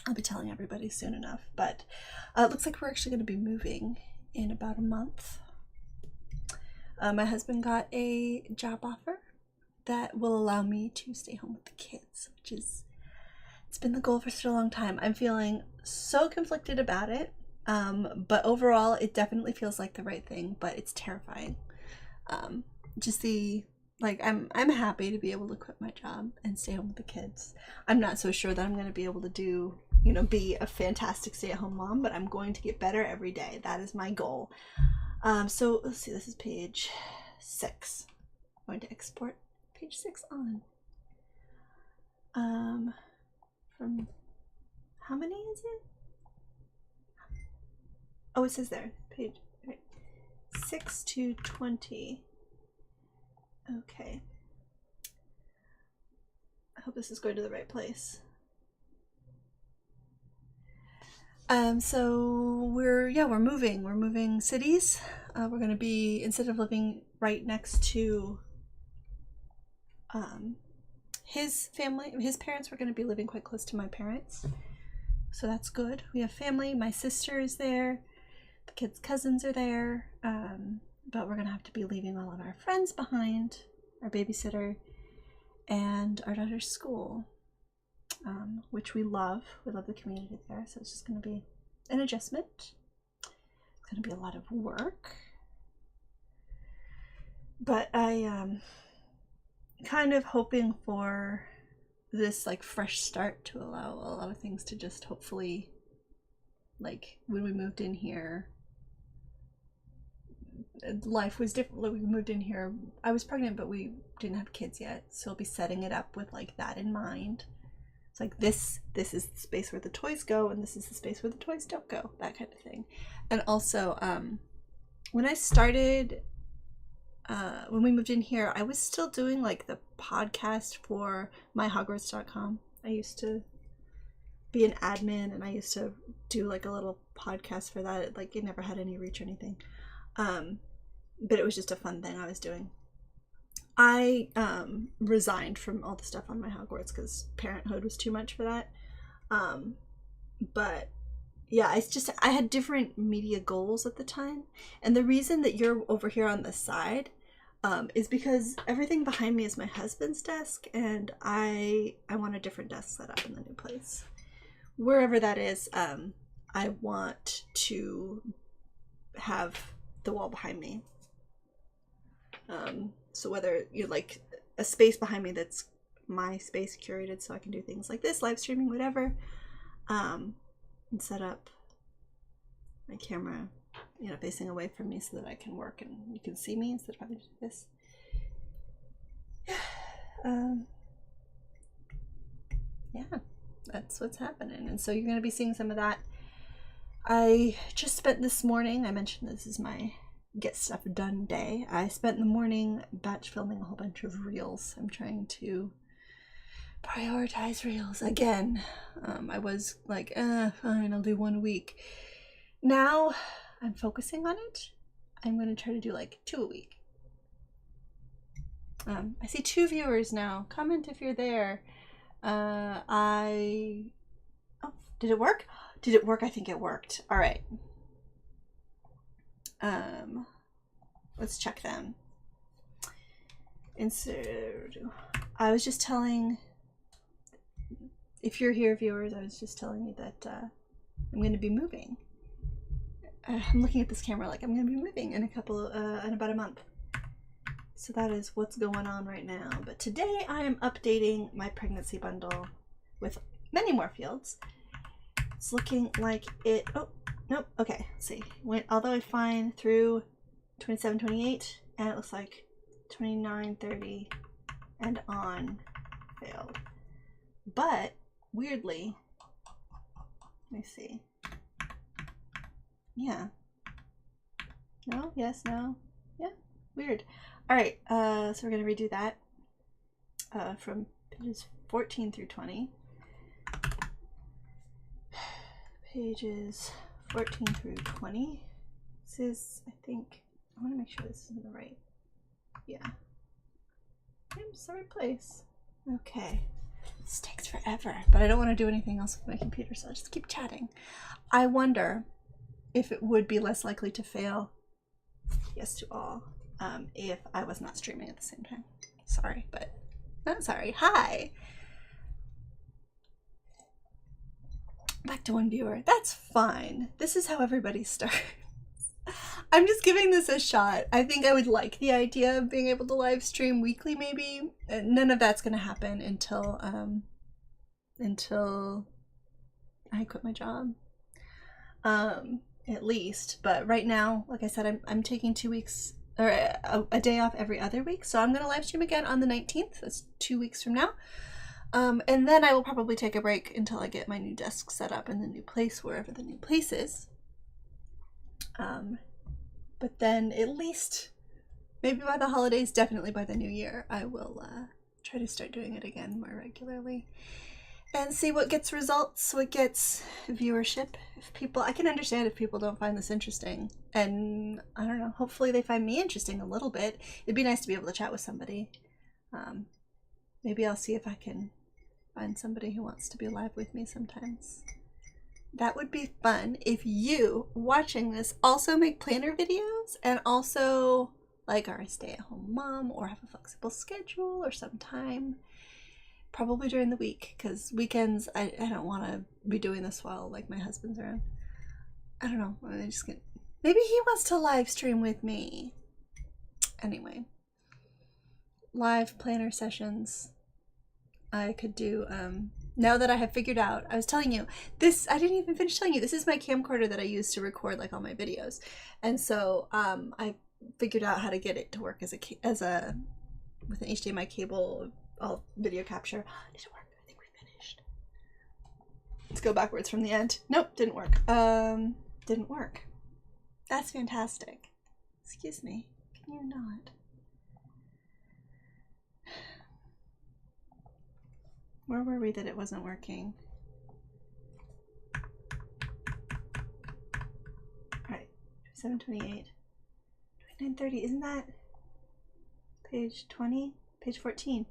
I'll be telling everybody soon enough, but it looks like we're actually going to be moving in about a month. My husband got a job offer that will allow me to stay home with the kids, which is, it's been the goal for such a long time. I'm feeling so conflicted about it. But overall, it definitely feels like the right thing, but it's terrifying. Just the, like, I'm happy to be able to quit my job and stay home with the kids. I'm not so sure that I'm going to be able to do, you know, be a fantastic stay-at-home mom, but I'm going to get better every day. That is my goal. So let's see, this is page 6. I'm going to export page 6 on. From, how many is it? Oh, it says there, page 6 to 20. Okay. I hope this is going to the right place. So we're moving. We're moving cities. We're going to be, instead of living right next to his family, his parents, we're going to be living quite close to my parents. So that's good. We have family. My sister is there. The kids' cousins are there, but we're gonna have to be leaving all of our friends behind, our babysitter, and our daughter's school, which we love. We love the community there, so it's just gonna be an adjustment. It's gonna be a lot of work, but I kind of hoping for this like fresh start to allow a lot of things to just hopefully, like when we moved in here, life was different. Like, we moved in here, I was pregnant, but we didn't have kids yet, so I'll be setting it up with like that in mind. It's like this is the space where the toys go, and this is the space where the toys don't go, that kind of thing. And also when I started, when we moved in here, I was still doing like the podcast for myhogwarts.com. I used to be an admin, and I used to do like a little podcast for that. Like, it never had any reach or anything, but it was just a fun thing I was doing. I resigned from all the stuff on my Hogwarts because parenthood was too much for that. But yeah, it's just, I had different media goals at the time, and the reason that you're over here on the side is because everything behind me is my husband's desk, and I want a different desk set up in the new place. Wherever that is, I want to have the wall behind me. So whether you're like a space behind me that's my space curated so I can do things like this, live streaming, whatever, and set up my camera, you know, facing away from me so that I can work and you can see me instead of having to do this. Yeah, that's what's happening. And so you're going to be seeing some of that. I just spent this morning, I mentioned this is my get stuff done day. I spent the morning batch filming a whole bunch of reels. I'm trying to prioritize reels again. I was like, fine, I'll do 1 week. Now I'm focusing on it. I'm going to try to do like 2 a week. I see 2 viewers now. Comment if you're there. Oh, did it work? Did it work? I think it worked. All right. Let's check them. Insert. I was just telling, if you're here, viewers, I was just telling you that I'm going to be moving. I'm looking at this camera like I'm going to be moving in in about a month. So that is what's going on right now. But today I am updating my pregnancy bundle with many more fields. It's looking like it, oh, nope, okay, let's see. Went all the way fine through 27, 28, and it looks like 29, 30, and on failed. But, weirdly, let me see. Yeah. No, yes, no, yeah, weird. All right, so we're gonna redo that from pages 14 through 20. Pages 14 through 20. This is, I think, I want to make sure this is in the right, yeah. It's the right place. Okay. This takes forever, but I don't want to do anything else with my computer, so I'll just keep chatting. I wonder if it would be less likely to fail, yes to all, if I was not streaming at the same time. Sorry, but not sorry. Hi! Back to one viewer. That's fine. This is how everybody starts. I'm just giving this a shot. I think I would like the idea of being able to live stream weekly, maybe. None of that's going to happen until I quit my job. At least. But right now, like I said, I'm taking 2 weeks, or a day off every other week. So I'm going to live stream again on the 19th. That's 2 weeks from now. And then I will probably take a break until I get my new desk set up in the new place, wherever the new place is. But then at least, maybe by the holidays, definitely by the new year, I will try to start doing it again more regularly. And see what gets results, what gets viewership. If people, I can understand if people don't find this interesting. And I don't know, hopefully they find me interesting a little bit. It'd be nice to be able to chat with somebody. Maybe I'll see if I can find somebody who wants to be live with me sometimes. That would be fun if you watching this also make planner videos and also like are a stay-at-home mom or have a flexible schedule or some time, probably during the week, because weekends I don't want to be doing this while like my husband's around. I don't know, I just get, maybe he wants to live stream with me. Anyway, live planner sessions I could do. Now that I have figured out, I was telling you this, I didn't even finish telling you, this is my camcorder that I use to record like all my videos. And so I figured out how to get it to work with an HDMI cable, all video capture. Did it work? I think we finished. Let's go backwards from the end. Nope, didn't work. Didn't work. That's fantastic. Excuse me, can you not? Where were we that it wasn't working? Alright, 728. 2930, isn't that page 20? Page 14.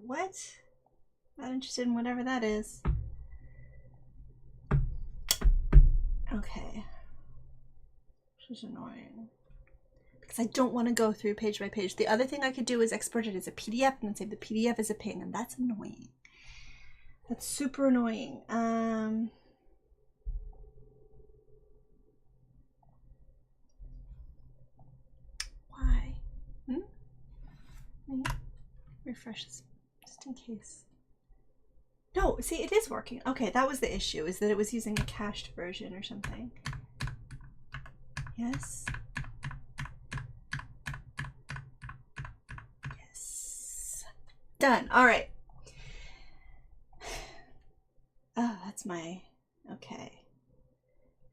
What? Not interested in whatever that is. Okay. This is annoying. Because I don't want to go through page by page. The other thing I could do is export it as a PDF and then save the PDF as a ping, and that's annoying. That's super annoying. Why? Let me refresh this just in case. No, see, it is working. Okay, that was the issue, is that it was using a cached version or something. Yes. Done. All right. Oh, that's my, okay.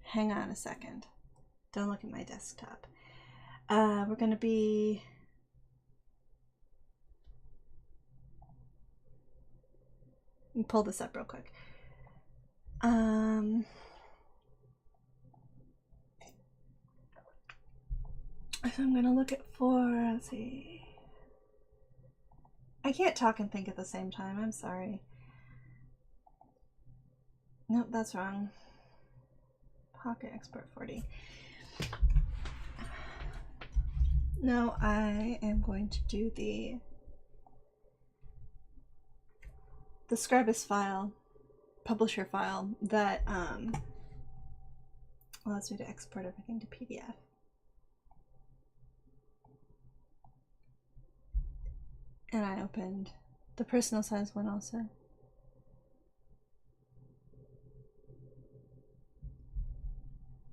Hang on a second. Don't look at my desktop. We're going to be, let me pull this up real quick. So I'm going to look at let's see. I can't talk and think at the same time. I'm sorry. Nope, that's wrong. Pocket Export 40. No, I am going to do the Scribus file, publisher file that allows me to export everything to PDF. And I opened the personal size one also.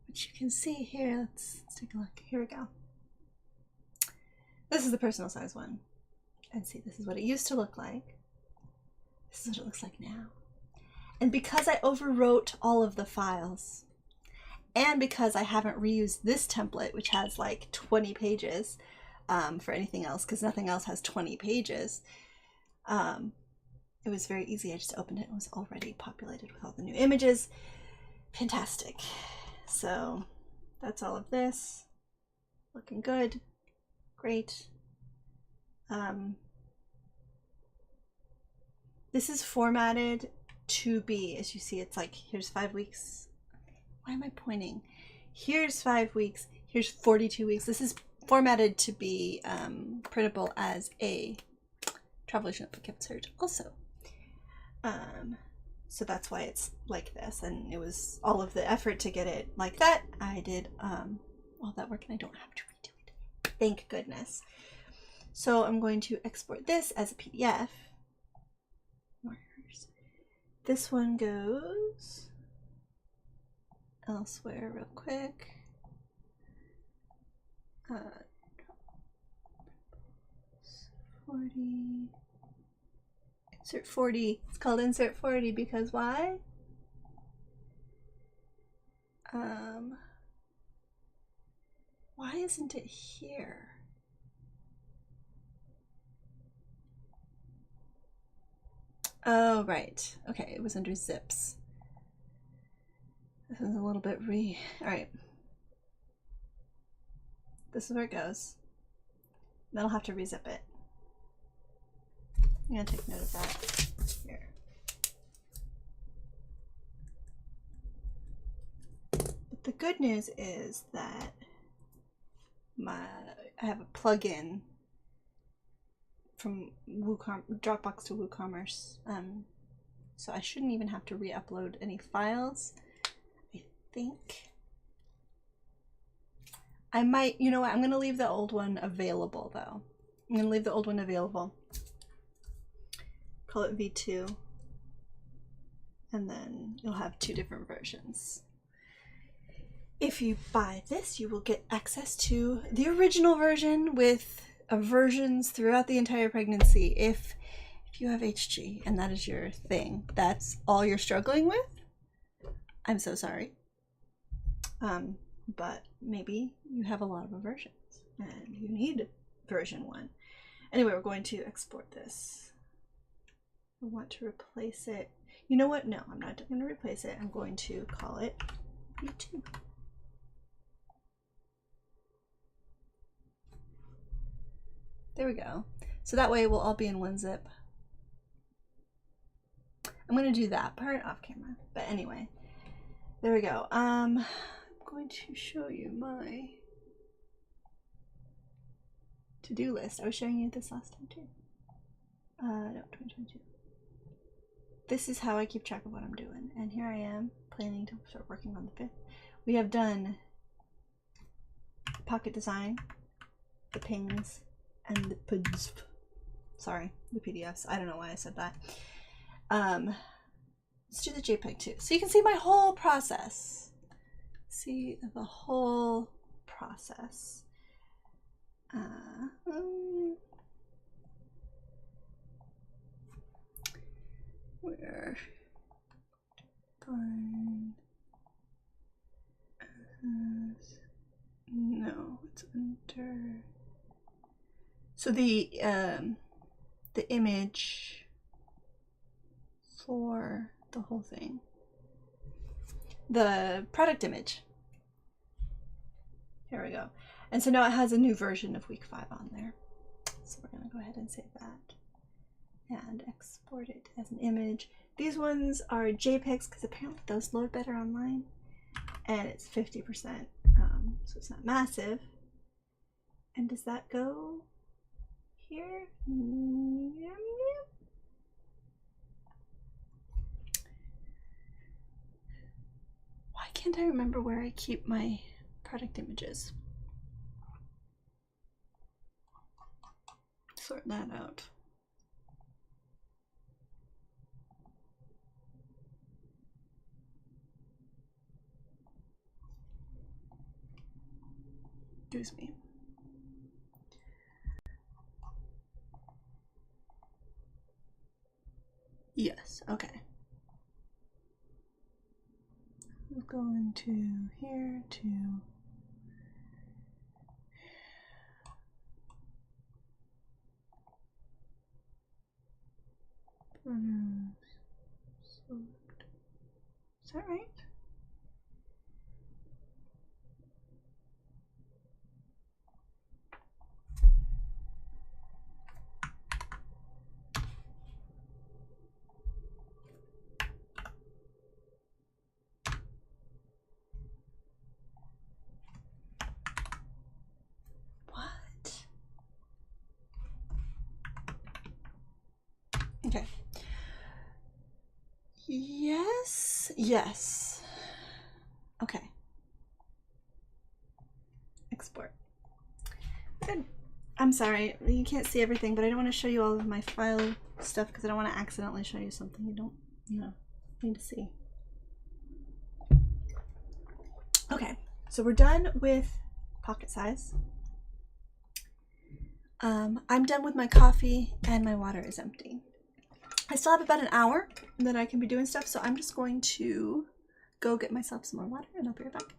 Which you can see here. Let's take a look. Here we go. This is the personal size one. And see, this is what it used to look like. This is what it looks like now. And because I overwrote all of the files, and because I haven't reused this template, which has like 20 pages, for anything else, because nothing else has 20 pages, it was very easy. I just opened it and it was already populated with all the new images. Fantastic. So that's all of this. Looking good. Great. This is formatted to be, as you see, it's like, here's 5 weeks. Why am I pointing? Here's 5 weeks. Here's 42 weeks. This is formatted to be printable as a traveler's notebook insert also. So that's why it's like this, and it was all of the effort to get it like that. I did all that work and I don't have to redo it. Thank goodness. So I'm going to export this as a PDF. This one goes elsewhere real quick. 40. Insert 40. It's called insert 40 because why? Why isn't it here? Oh, right. Okay, it was under zips. This is a little bit Alright. This is where it goes. Then I'll have to rezip it. I'm gonna take note of that here. But the good news is that I have a plugin from Dropbox to WooCommerce, so I shouldn't even have to re-upload any files. I think I might, you know what, I'm gonna leave the old one available though. I'm gonna leave the old one available. Call it V2, and then you'll have 2 different versions. If you buy this, you will get access to the original version with versions throughout the entire pregnancy. If you have HG and that is your thing, that's all you're struggling with, I'm so sorry. But maybe you have a lot of versions and you need version 1. Anyway, we're going to export this. I want to replace it. You know what? No, I'm not going to replace it. I'm going to call it V2. There we go. So that way we'll all be in one zip. I'm going to do that part off camera. But anyway, there we go. I'm going to show you my to-do list. I was showing you this last time too. No, 2022. This is how I keep track of what I'm doing. And here I am planning to start working on the 5th. We have done pocket design, the pings, and the PDFs. Sorry, the PDFs. I don't know why I said that. Let's do the JPEG too. So you can see my whole process. See the whole process. Where find no, it's under. So the image for the whole thing, the product image. Here we go. And so now it has a new version of week 5 on there. So we're gonna go ahead and save that and export it as an image. These ones are JPEGs because apparently those load better online, and it's 50%, so it's not massive. And does that go here? Why can't I remember where I keep my product images? Sort that out. Excuse me. Yes, okay. We're going to here to Is that right? What? Okay. Yes. Yes. Okay. Export. Good. I'm sorry, you can't see everything, but I don't want to show you all of my file stuff because I don't want to accidentally show you something you don't, need to see. Okay, so we're done with pocket size. I'm done with my coffee and my water is empty. I still have about an hour that I can be doing stuff, so I'm just going to go get myself some more water and I'll be right back.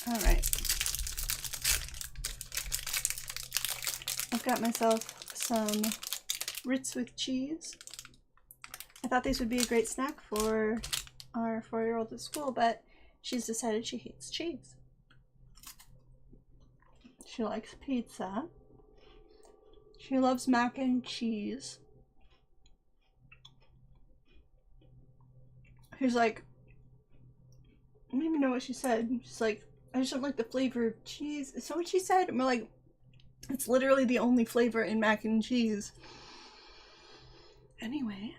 All right. I've got myself some Ritz with cheese. I thought these would be a great snack for our 4-year-old at school, but she's decided she hates cheese. She likes pizza. She loves mac and cheese. She's like, I don't even know what she said. She's like, I just don't like the flavor of cheese. Is that what she said? And we're like, it's literally the only flavor in mac and cheese. Anyway.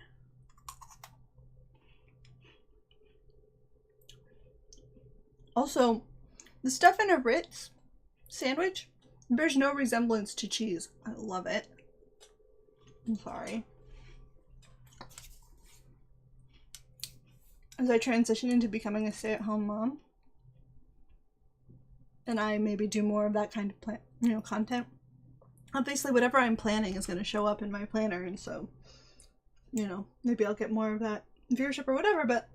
Also, the stuff in a Ritz sandwich bears no resemblance to cheese. I love it. I'm sorry. As I transition into becoming a stay-at-home mom, and I maybe do more of that kind of content, obviously whatever I'm planning is going to show up in my planner, and so, maybe I'll get more of that viewership or whatever, but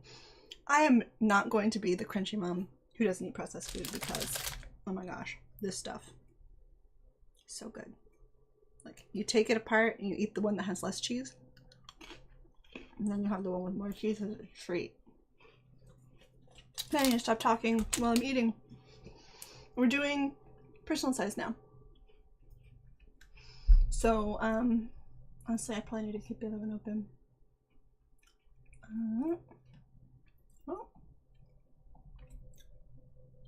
I am not going to be the crunchy mom who doesn't eat processed food because, oh my gosh, this stuff is so good. Like, you take it apart and you eat the one that has less cheese, and then you have the one with more cheese as a treat. Now I need to stop talking while I'm eating. We're doing personal size now. So, honestly, I probably need to keep the other one open.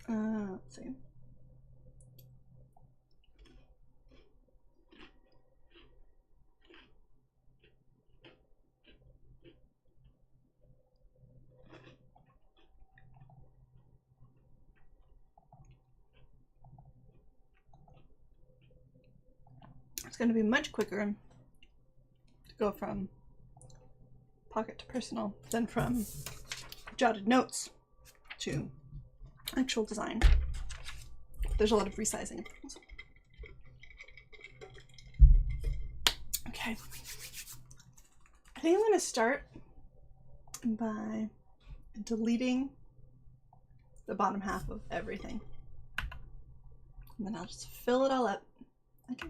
Let's see. It's going to be much quicker to go from pocket to personal than from jotted notes to actual design. There's a lot of resizing of things. Okay. I think I'm going to start by deleting the bottom half of everything. And then I'll just fill it all up. Okay.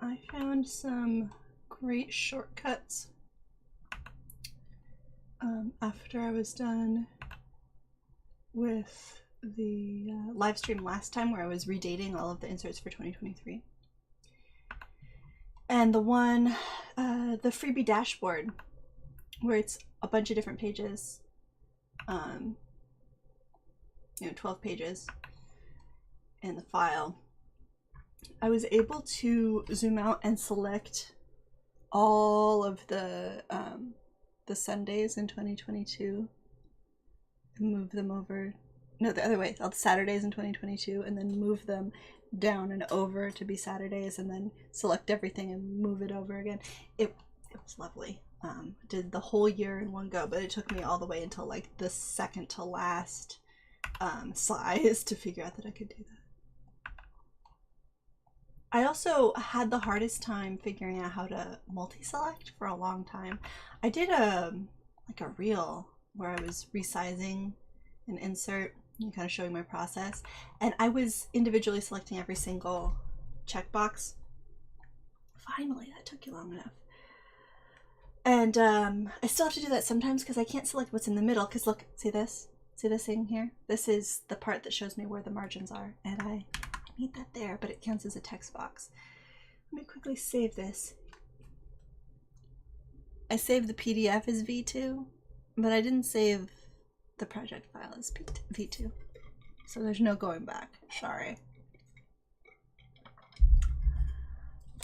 I found some great shortcuts after I was done with the live stream last time where I was redating all of the inserts for 2023. And the one, the freebie dashboard, where it's a bunch of different pages, you know, 12 pages in the file. I was able to zoom out and select all of the Sundays in 2022 and move them over. No, the other way, all the Saturdays in 2022, and then move them down and over to be Saturdays, and then select everything and move it over again. It was lovely. Did the whole year in one go, but it took me all the way until like the second to last size to figure out that I could do that. I also had the hardest time figuring out how to multi-select for a long time. I did like a reel where I was resizing an insert and kind of showing my process, and I was individually selecting every single checkbox. Finally, that took you long enough. And I still have to do that sometimes because I can't select what's in the middle, because look, see this? See this thing here? This is the part that shows me where the margins are, and I need that there, but it counts as a text box. Let me quickly save this. I saved the PDF as V2, but I didn't save the project file as V2. So there's no going back. Sorry.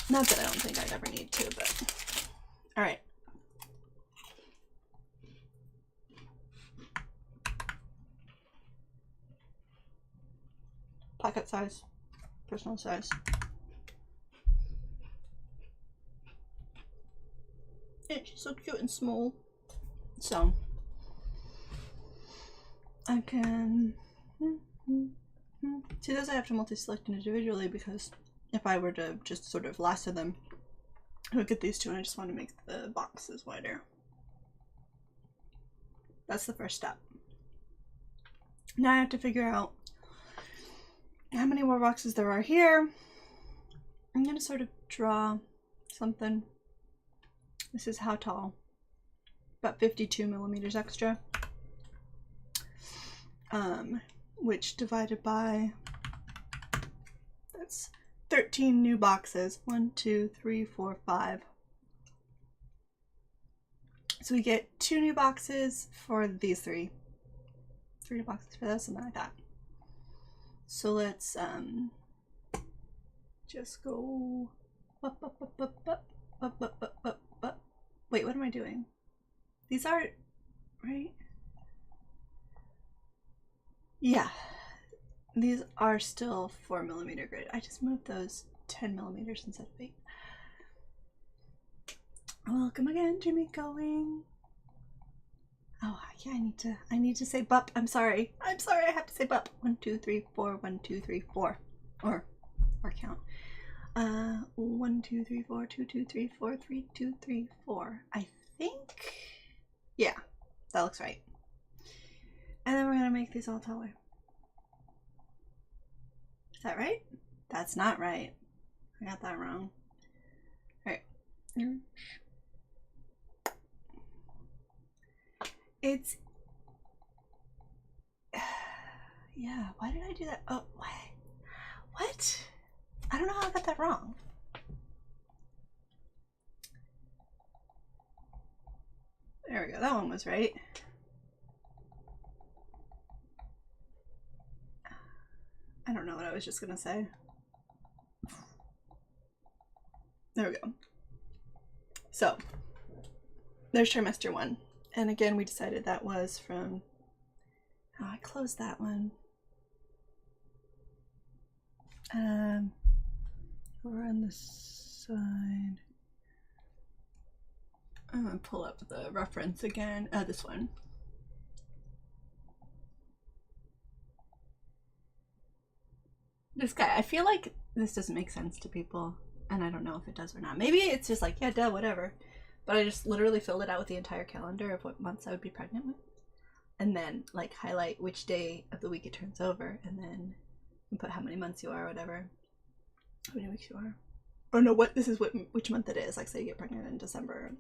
Not that I don't think I'd ever need to, but all right. Pocket size, personal size. And she's so cute and small. So I can see those I have to multi-select individually, because if I were to just sort of lasso them, I would get these two, and I just want to make the boxes wider. That's the first step. Now I have to figure out how many more boxes there are here. I'm going to sort of draw something. This is how tall? About 52 millimeters extra. Which divided by, that's 13 new boxes. 1, 2, 3, 4, 5. So we get 2 new boxes for these 3. 3 new boxes for this, something like that. So let's just go up, up, up, up, up, up, up, up, up, up. Wait, what am I doing? These aren't right. Yeah, these are still 4 millimeter grid. I just moved those 10 millimeters instead of 8. Welcome again, Jimmy Going. Oh yeah, I need to say bup. I'm sorry, I have to say bup. 1, 2, 3, 4. 1, 2, 3, 4, or count. 1, 2, 3, 4. 2, 2, 3, 4. 3, 2, 3, 4. I think, yeah, that looks right. And then we're gonna make these all taller. Is that right? That's not right. I got that wrong. All right. It's, yeah, why did I do that? Oh, what? I don't know how I got that wrong. There we go, that one was right. I don't know what I was just gonna say. There we go. So, there's trimester 1. And again, we decided that was from, oh, I closed that one. Over on this side. I'm gonna pull up the reference again. This one. This guy, I feel like this doesn't make sense to people, and I don't know if it does or not. Maybe it's just like, yeah, duh, whatever. But I just literally filled it out with the entire calendar of what months I would be pregnant with. And then, like, highlight which day of the week it turns over, and then put how many months you are, or whatever. How many weeks you are. Or no, what, this is which month it is. Like, say you get pregnant in December, and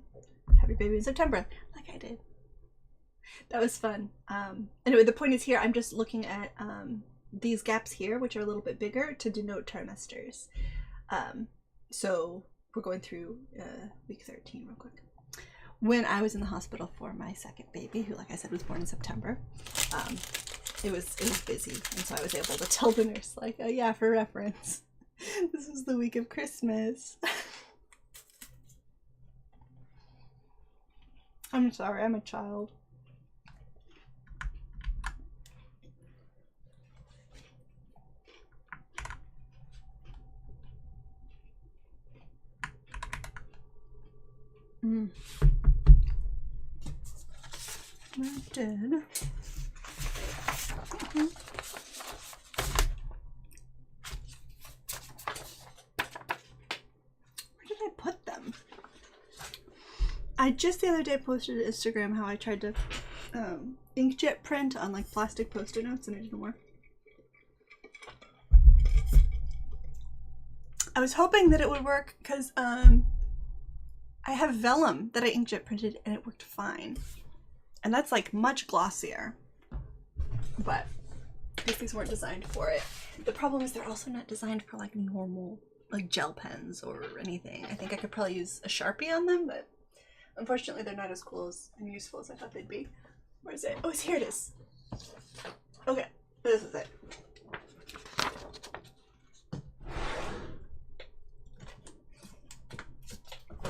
have your baby in September, like I did. That was fun. Anyway, the point is here, I'm just looking at these gaps here, which are a little bit bigger, to denote trimesters. So we're going through week 13 real quick. When I was in the hospital for my second baby, who, like I said, was born in September, it was busy, and so I was able to tell the nurse, like, oh yeah, for reference, this was the week of Christmas. I'm sorry, I'm a child. I did. Where did I put them? I just the other day posted to Instagram how I tried to inkjet print on like plastic post-it notes and it didn't work. I was hoping that it would work because I have vellum that I inkjet printed and it worked fine. And that's like much glossier, but I guess these weren't designed for it. The problem is they're also not designed for like normal like gel pens or anything. I think I could probably use a Sharpie on them, but unfortunately they're not as cool as and useful as I thought they'd be. Where is it? Oh, here it is. Okay, this is it. I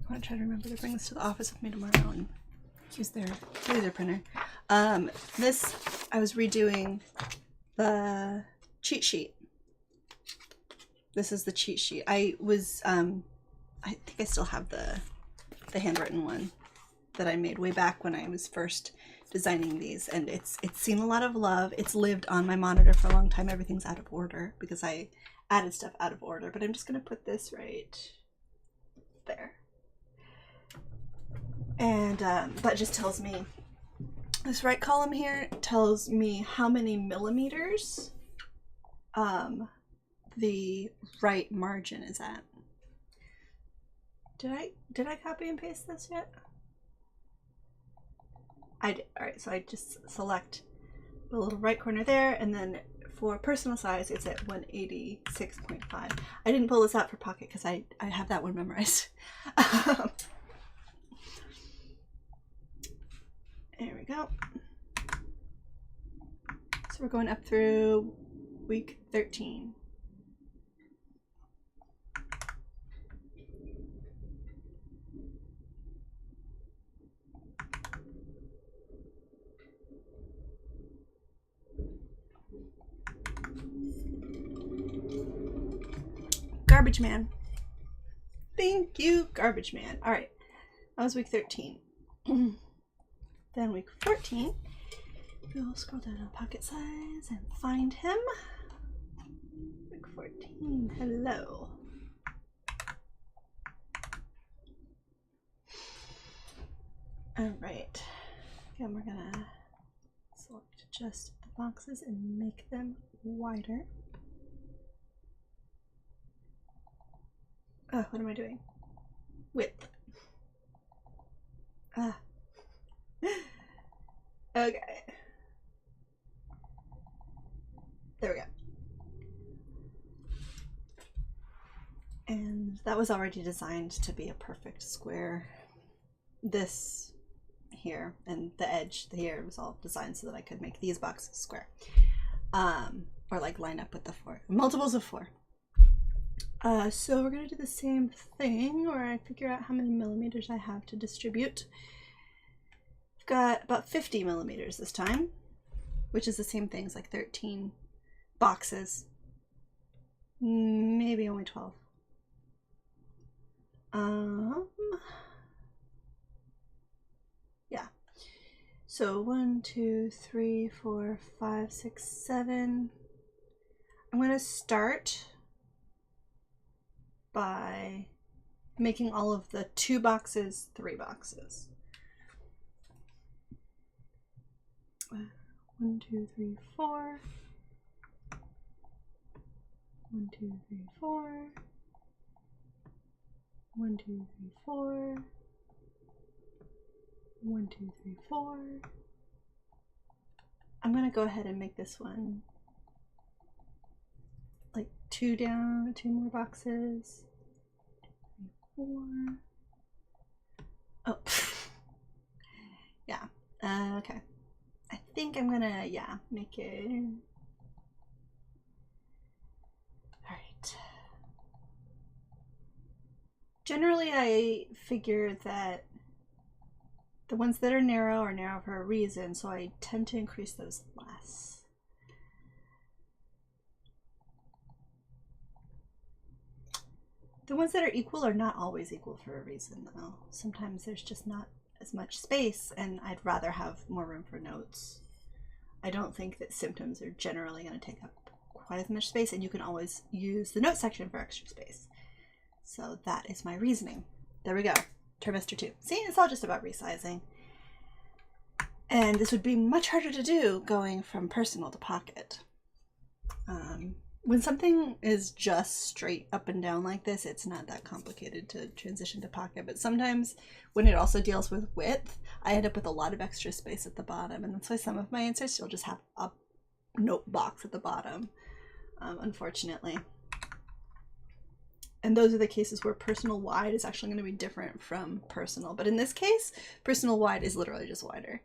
want to try to remember to bring this to the office with me tomorrow and use their laser printer. This, I was redoing the cheat sheet. This is the cheat sheet. I was, I think I still have the handwritten one that I made way back when I was first designing these, and it's seen a lot of love. It's lived on my monitor for a long time. Everything's out of order because I added stuff out of order, but I'm just gonna put this right there. And that just tells me, this right column here tells me how many millimeters the right margin is at. Did I copy and paste this yet? I did. All right, so I just select the little right corner there, and then for personal size, it's at 186.5. I didn't pull this out for pocket because I have that one memorized. There we go. So we're going up through week 13. Garbage Man. Thank you, Garbage Man. All right, that was week 13. Then week 14, we'll scroll down on pocket size and find him. Week 14, hello. All right, again, we're gonna select just the boxes and make them wider. Oh, what am I doing? Width. Ah. Okay. There we go. And that was already designed to be a perfect square. This here and the edge here was all designed so that I could make these boxes square. Or like line up with the 4. Multiples of 4. So we're gonna do the same thing where I figure out how many millimeters I have to distribute. I've got about 50 millimeters this time, which is the same thing as like 13 boxes. Maybe only 12. Yeah. So 1, 2, 3, 4, 5, 6, 7. I'm gonna start by making all of the 2 boxes 3 boxes. 1, 2, 3, 4. 1, 2, 3, 4. 1, 2, 3, 4. 1, 2, 3, 4. I'm gonna go ahead and make this one like 2 down, 2 more boxes. 3, 4. Oh, yeah. Okay. I think I'm gonna, yeah, make it. All right. Generally, I figure that the ones that are narrow for a reason, so I tend to increase those less. The ones that are equal are not always equal for a reason, though. Sometimes there's just not as much space, and I'd rather have more room for notes. I don't think that symptoms are generally going to take up quite as much space, and you can always use the note section for extra space. So that is my reasoning. There we go. Trimester 2. See, it's all just about resizing. And this would be much harder to do going from personal to pocket. When something is just straight up and down like this, it's not that complicated to transition to pocket. But sometimes when it also deals with width, I end up with a lot of extra space at the bottom. And that's why some of my inserts you'll just have a note box at the bottom, unfortunately. And those are the cases where personal wide is actually going to be different from personal. But in this case, personal wide is literally just wider.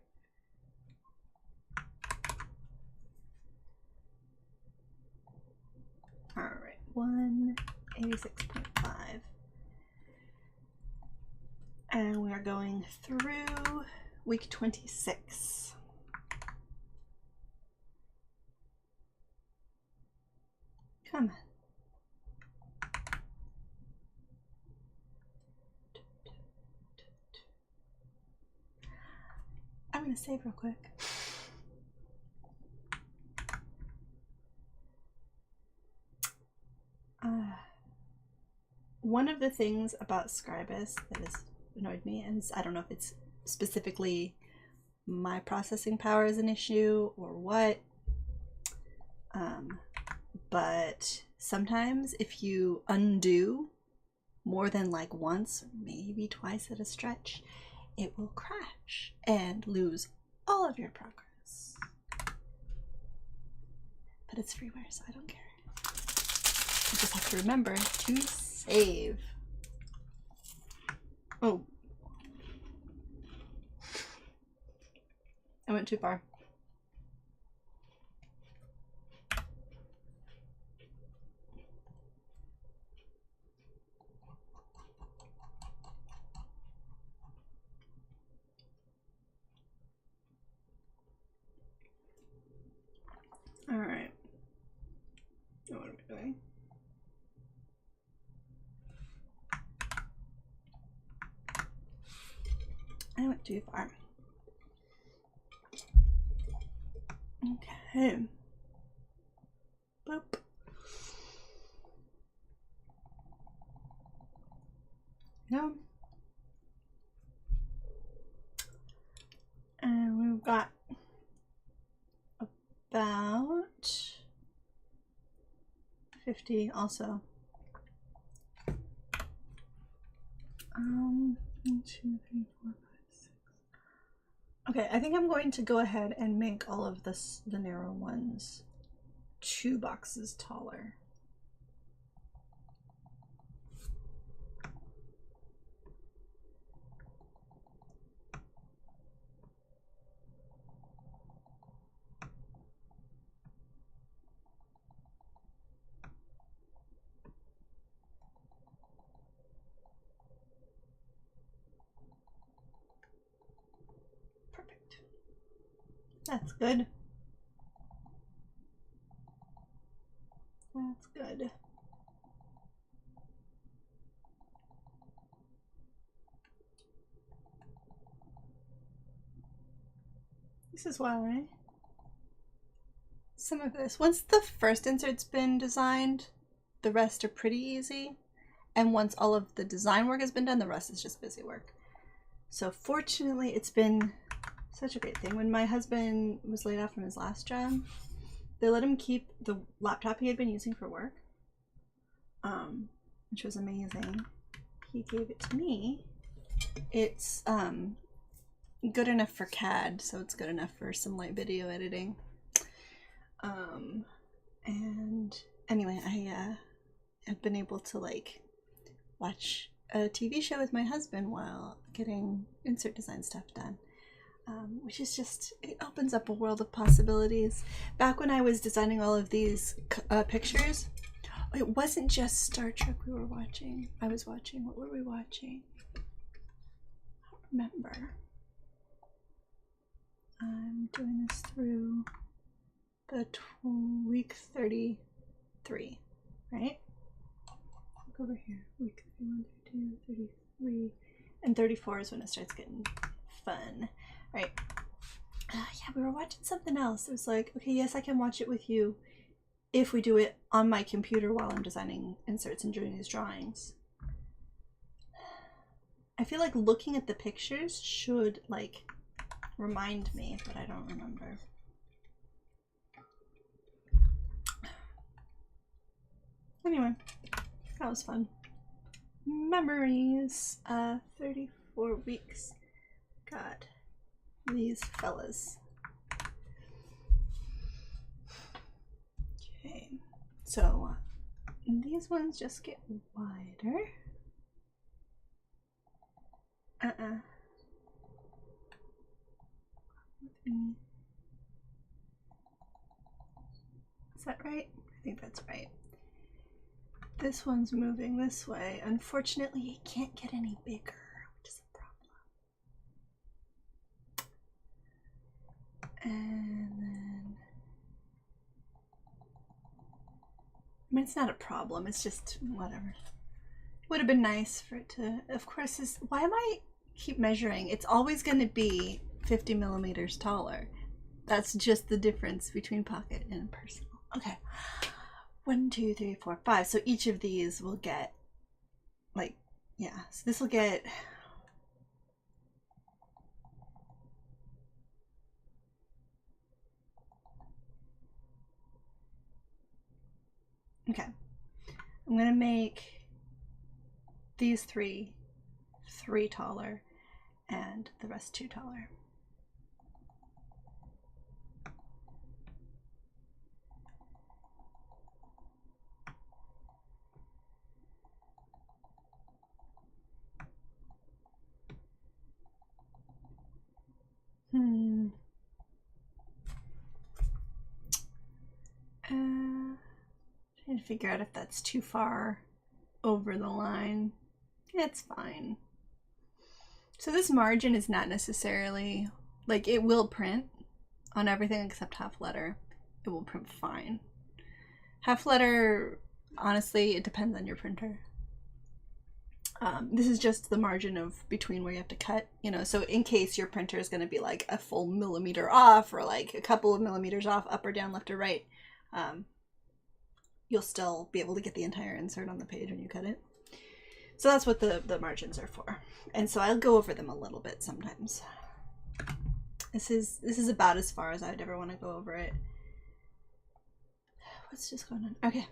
All right, 186.5. And we are going through week 26. Come on. I'm going to save real quick. One of the things about Scribus that has annoyed me, and I don't know if it's specifically my processing power is an issue or what, but sometimes if you undo more than like once, maybe twice at a stretch, it will crash and lose all of your progress. But it's freeware, so I don't care. You just have to remember to save. Oh. I went too far. All right. What am I doing? I went too far. Okay. Boop. No. And we've got about 50 also. 1, 2, 3, 4, 5, 6. Okay, I think I'm going to go ahead and make all of the narrow ones 2 boxes taller. Perfect. That's good. That's good. is why some of this, once the first insert's been designed, the rest are pretty easy. And once all of the design work has been done, the rest is just busy work. So fortunately, it's been such a great thing. When my husband was laid off from his last job, they let him keep the laptop he had been using for work, which was amazing. He gave it to me. It's good enough for CAD, so it's good enough for some light video editing. And anyway, I have been able to like watch a TV show with my husband while getting insert design stuff done, which is just, it opens up a world of possibilities. Back when I was designing all of these pictures, it wasn't just Star Trek we were watching. I was watching, what were we watching? I don't remember. I'm doing this through the week 33, right? Look over here, week 31, 32, 33, and 34 is when it starts getting fun, right? Yeah, we were watching something else. It was like, okay, yes, I can watch it with you if we do it on my computer while I'm designing inserts and doing these drawings. I feel like looking at the pictures should like remind me, but I don't remember. Anyway, that was fun. Memories. 34 weeks. God, these fellas. Okay, so these ones just get wider. Is that right? I think that's right. This one's moving this way. Unfortunately, it can't get any bigger, which is a problem. And then, I mean, it's not a problem. It's just whatever. It would have been nice for it to, of course, why am I keep measuring? It's always going to be 50 millimeters taller. That's just the difference between pocket and personal. Okay. 1, 2, 3, 4, 5. So each of these will get like, yeah, so this will get okay. I'm gonna make these three taller and the rest 2 taller. Trying to figure out if that's too far over the line. It's fine. So this margin is not necessarily, like, it will print on everything except half letter. It will print fine. Half letter, honestly, it depends on your printer. This is just the margin of between where you have to cut, you know, so in case your printer is going to be like a full millimeter off or like a couple of millimeters off, up or down, left or right, you'll still be able to get the entire insert on the page when you cut it. So that's what the margins are for. And so I'll go over them a little bit sometimes. This is about as far as I would ever want to go over it. What's just going on? Okay.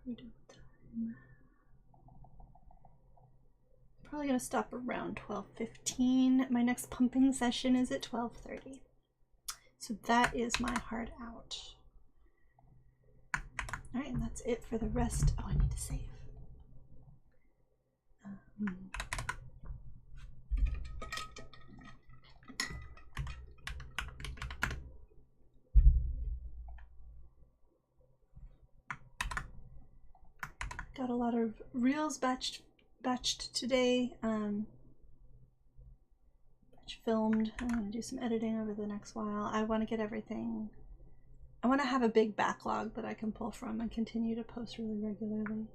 We do time. Probably gonna stop around 12:15. My next pumping session is at 12:30. So that is my hard out. All right, and that's it for the rest. Oh, I need to save. Got a lot of reels batched today. Batch filmed. I'm gonna do some editing over the next while. I want to get everything I want to have a big backlog that I can pull from and continue to post really regularly.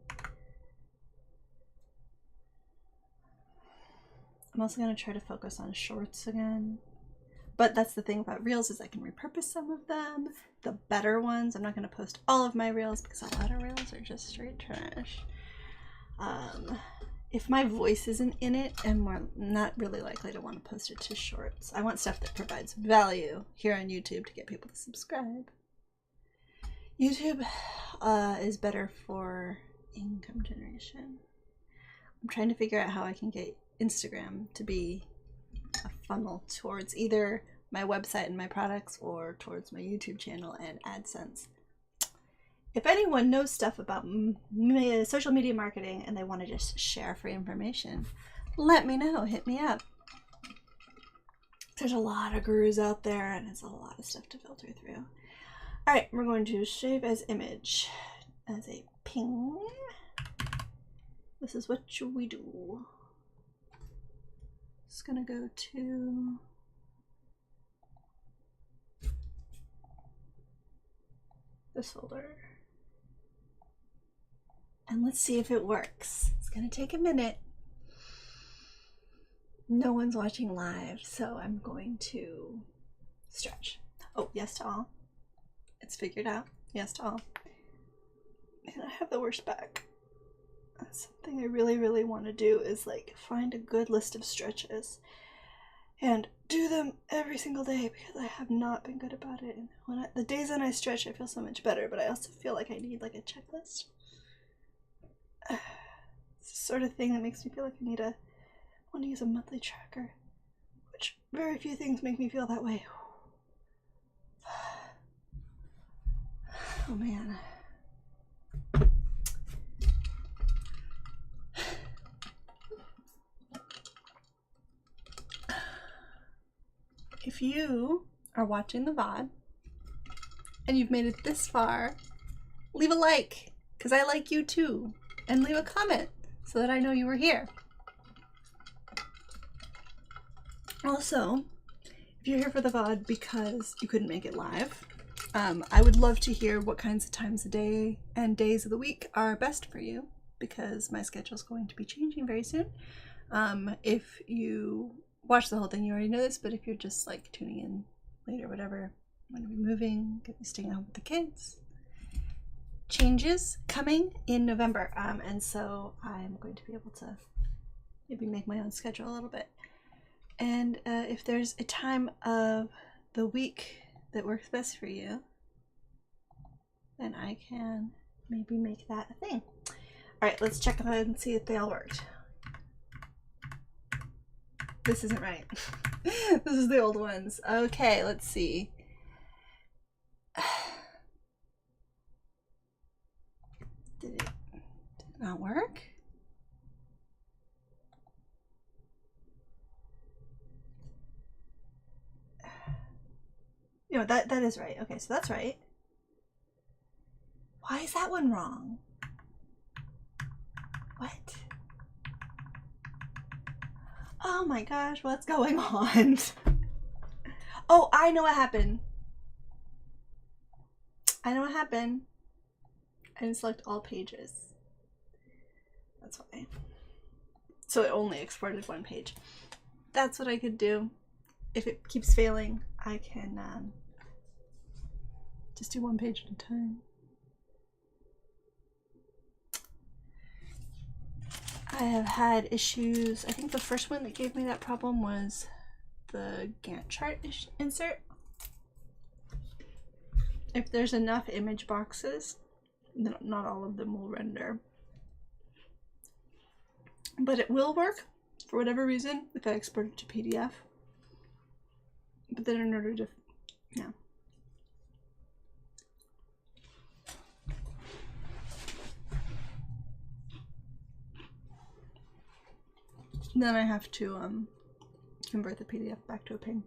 I'm also going to try to focus on shorts again. But that's the thing about reels, is I can repurpose some of them. The better ones, I'm not going to post all of my reels because a lot of reels are just straight trash. If my voice isn't in it, I'm not really likely to want to post it to shorts. I want stuff that provides value here on YouTube to get people to subscribe. YouTube is better for income generation. I'm trying to figure out how I can get Instagram to be a funnel towards either my website and my products or towards my YouTube channel and AdSense. If anyone knows stuff about social media marketing and they want to just share free information, let me know. Hit me up. There's a lot of gurus out there and it's a lot of stuff to filter through. All right, we're going to save as image as a ping. This is what we do. It's gonna go to this folder. And let's see if it works. It's gonna take a minute. No one's watching live, so I'm going to stretch. Oh, yes to all. It's figured out. Yes to all. Man, I have the worst back. That's something I really, really want to do, is like find a good list of stretches and do them every single day, because I have not been good about it. And when the days that I stretch, I feel so much better, but I also feel like I need like a checklist. It's the sort of thing that makes me feel like I want to use a monthly tracker, which very few things make me feel that way. Oh man. If you are watching the VOD and you've made it this far, leave a like, because I like you too, and leave a comment so that I know you were here. Also, if you're here for the VOD because you couldn't make it live, I would love to hear what kinds of times of day and days of the week are best for you, because my schedule is going to be changing very soon. If you watch the whole thing, you already know this, but if you're just like tuning in later, whatever, I'm going to be moving, going to be staying home with the kids. Changes coming in November, and so I'm going to be able to maybe make my own schedule a little bit. And if there's a time of the week that works best for you, then I can maybe make that a thing. All right, let's check ahead and see if they all worked. This isn't right. This is the old ones. Okay, let's see. Did it not work? You know, that is right. Okay, so that's right. Why is that one wrong? What? Oh my gosh, what's going on? Oh, I know what happened. I know what happened. I didn't select all pages. That's why. So it only exported one page. That's what I could do. If it keeps failing, I can just do one page at a time. I have had issues. I think the first one that gave me that problem was the Gantt chart insert. If there's enough image boxes, then not all of them will render. But it will work for whatever reason if I export it to PDF. But then in order to, yeah. Then I have to convert the PDF back to a ping.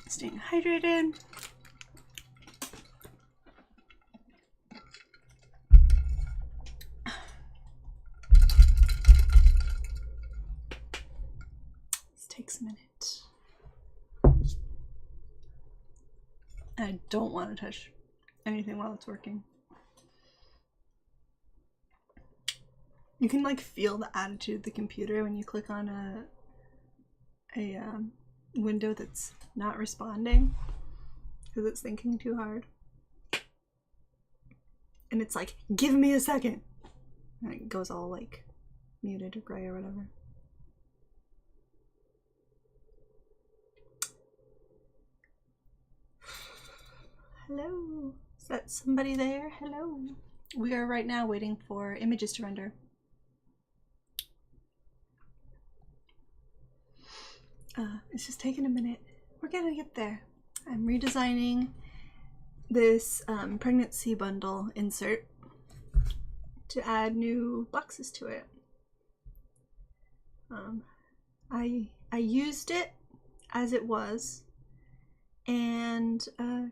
Staying hydrated. takes a minute. I don't want to touch anything while it's working. You can like feel the attitude of the computer when you click on a window that's not responding because it's thinking too hard. And it's like, give me a second. And it goes all like muted or gray or whatever. Hello. Is that somebody there? Hello. We are right now waiting for images to render. It's just taking a minute. We're gonna get there. I'm redesigning this pregnancy bundle insert to add new boxes to it. I used it as it was and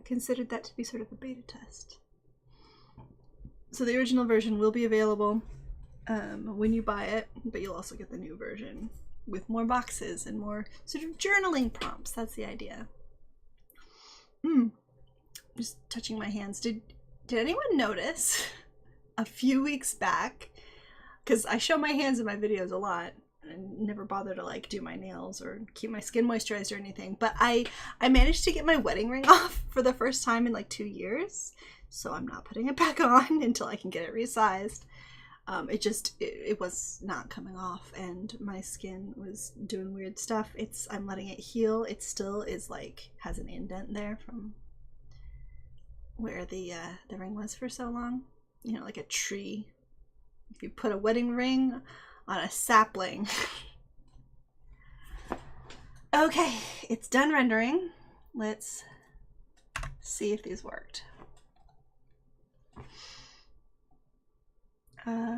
considered that to be sort of a beta test. So the original version will be available when you buy it, but you'll also get the new version with more boxes and more sort of journaling prompts. That's the idea. Just touching my hands. Did anyone notice a few weeks back, because I show my hands in my videos a lot and I never bother to like do my nails or keep my skin moisturized or anything, but I managed to get my wedding ring off for the first time in like 2 years, so I'm not putting it back on until I can get it resized. It was not coming off and my skin was doing weird stuff. I'm letting it heal. It still is like, has an indent there from where the ring was for so long. You know, like a tree. If you put a wedding ring on a sapling. Okay, it's done rendering. Let's see if these worked.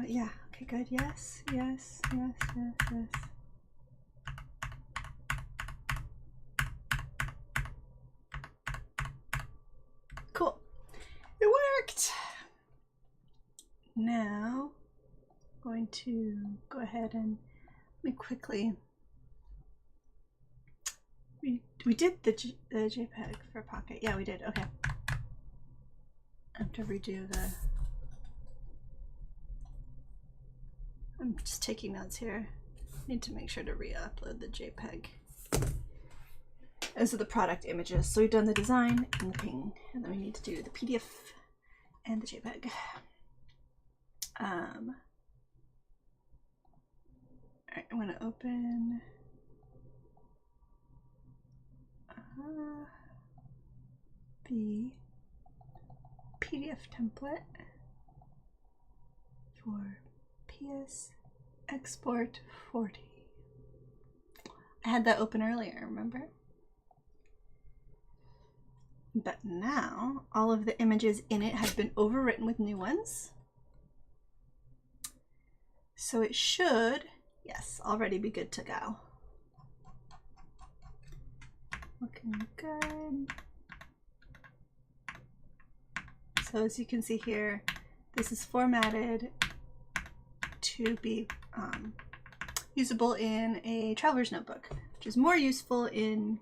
Yeah, okay, good. Yes, yes, yes, yes, yes. Cool. It worked. Now, I'm going to go ahead and let me quickly. We did the JPEG for Pocket. Yeah, we did. Okay. I have to redo the. I'm just taking notes here. Need to make sure to re-upload the JPEG. Those are the product images. So we've done the design and the ping, and then we need to do the PDF and the JPEG. Alright, I'm gonna open the PDF template for PS Export 40. I had that open earlier, remember? But now all of the images in it have been overwritten with new ones. So it should, yes, already be good to go. Looking good. So as you can see here, this is formatted to be usable in a traveler's notebook, which is more useful in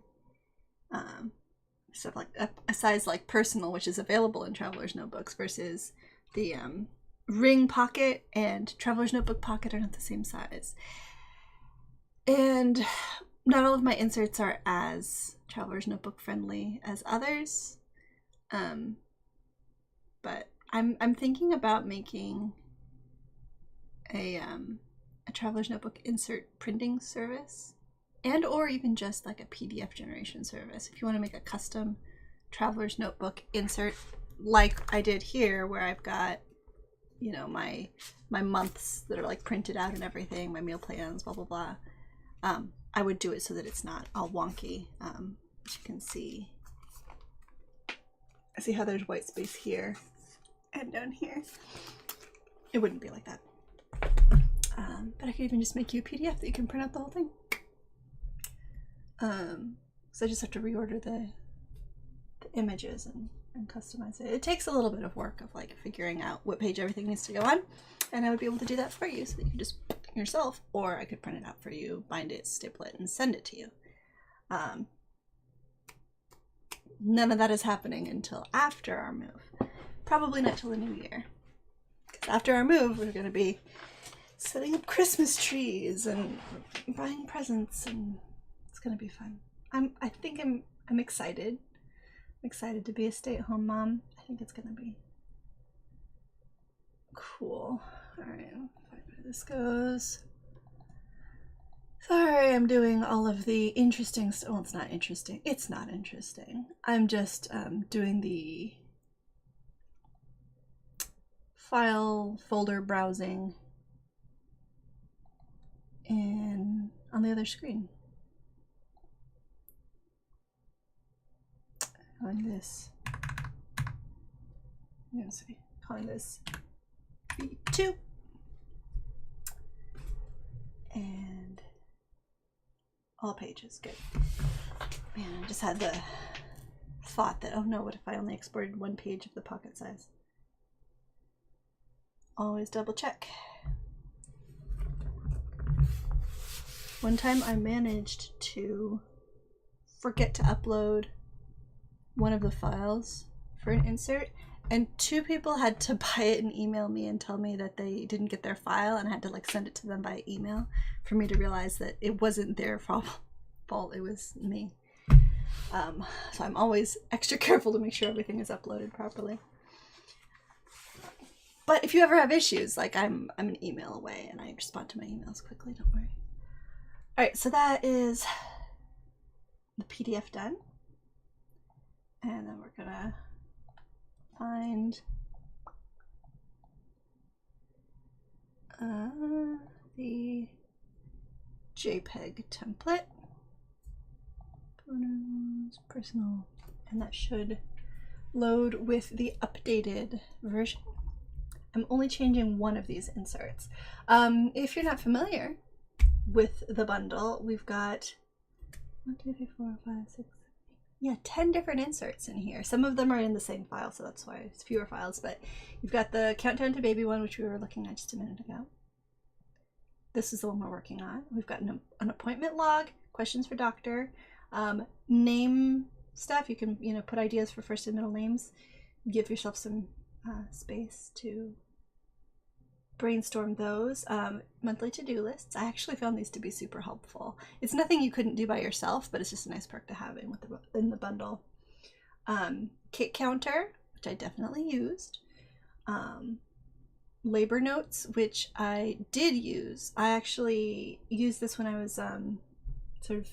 stuff like a size like personal, which is available in traveler's notebooks, versus the ring pocket and traveler's notebook pocket are not the same size. And not all of my inserts are as traveler's notebook friendly as others, but I'm thinking about making a traveler's notebook insert printing service, and or even just like a PDF generation service. If you want to make a custom traveler's notebook insert like I did here, where I've got, you know, my months that are like printed out and everything, my meal plans, blah blah blah, I would do it so that it's not all wonky. As you can see, I see how there's white space here and down here. It wouldn't be like that. But I could even just make you a PDF that you can print out the whole thing. So I just have to reorder the images and customize it. It takes a little bit of work of like figuring out what page everything needs to go on, and I would be able to do that for you so that you can just yourself, or I could print it out for you, bind it, staple it, and send it to you. None of that is happening until after our move. Probably not till the new year. After our move, we're going to be setting up Christmas trees and buying presents, and it's going to be fun. I think I'm excited. I'm excited to be a stay-at-home mom. I think it's going to be cool. All right, where this goes. Sorry, I'm doing all of the interesting stuff. Well, it's not interesting. It's not interesting. I'm just doing the file folder browsing and on the other screen. Calling this, calling this V2, and all pages. Good. Man, I just had the thought that, oh no, what if I only exported one page of the pocket size? Always double check. One time I managed to forget to upload one of the files for an insert, and 2 people had to buy it and email me and tell me that they didn't get their file, and I had to like send it to them by email for me to realize that it wasn't their fault, it was me. So I'm always extra careful to make sure everything is uploaded properly. But if you ever have issues, like I'm an email away and I respond to my emails quickly, don't worry. All right, so that is the PDF done. And then we're gonna find the JPEG template. Photos, personal, and that should load with the updated version. I'm only changing one of these inserts. If you're not familiar with the bundle, we've got 1, 2, 3, 4, 5, 6, yeah, 10 different inserts in here. Some of them are in the same file, so that's why it's fewer files, but you've got the Countdown to Baby one, which we were looking at just a minute ago. This is the one we're working on. We've got an appointment log, questions for doctor, name stuff. You can, put ideas for first and middle names. Give yourself some space to brainstorm those. Monthly to-do lists. I actually found these to be super helpful. It's nothing you couldn't do by yourself, but it's just a nice perk to have in the bundle. Kick counter, which I definitely used. Labor notes, which I did use. I actually used this when I was sort of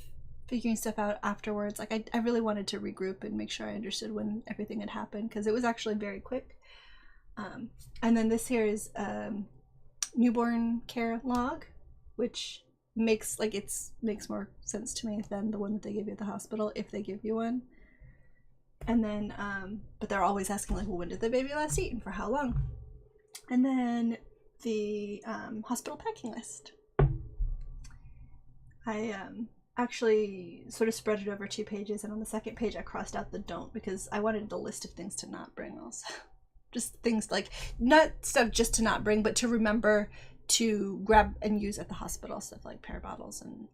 figuring stuff out afterwards. Like I really wanted to regroup and make sure I understood when everything had happened, because it was actually very quick. And then this here is newborn care log, which makes more sense to me than the one that they give you at the hospital, if they give you one. And then but they're always asking, like, well, when did the baby last eat and for how long? And then the hospital packing list. I actually sort of spread it over 2 pages, and on the second page I crossed out the don't, because I wanted the list of things to not bring also. Just things like, not stuff just to not bring, but to remember to grab and use at the hospital. Stuff like pear bottles and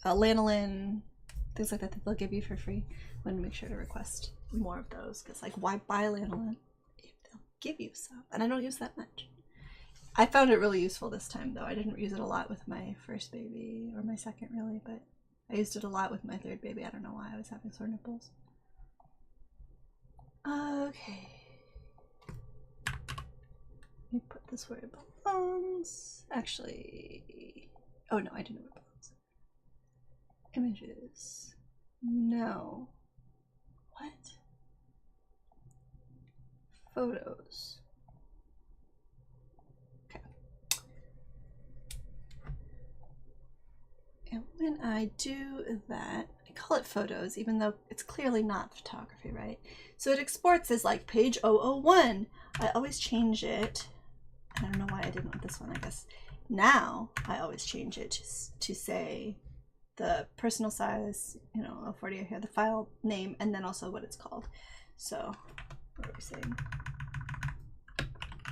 lanolin, things like that they'll give you for free. I want to make sure to request more of those, because, like, why buy lanolin if they'll give you some? And I don't use that much. I found it really useful this time, though. I didn't use it a lot with my first baby, or my second really, but I used it a lot with my third baby. I don't know why. I was having sore nipples. Okay. Let me put this where it belongs. Actually, oh no, I do know where it belongs. Images. No. What? Photos. Okay. And when I do that, I call it photos, even though it's clearly not photography, right? So it exports as like page 001. I always change it. I don't know why I didn't with this one, I guess. Now I always change it to say the personal size, 40 here, the file name, and then also what it's called. So what are we saying?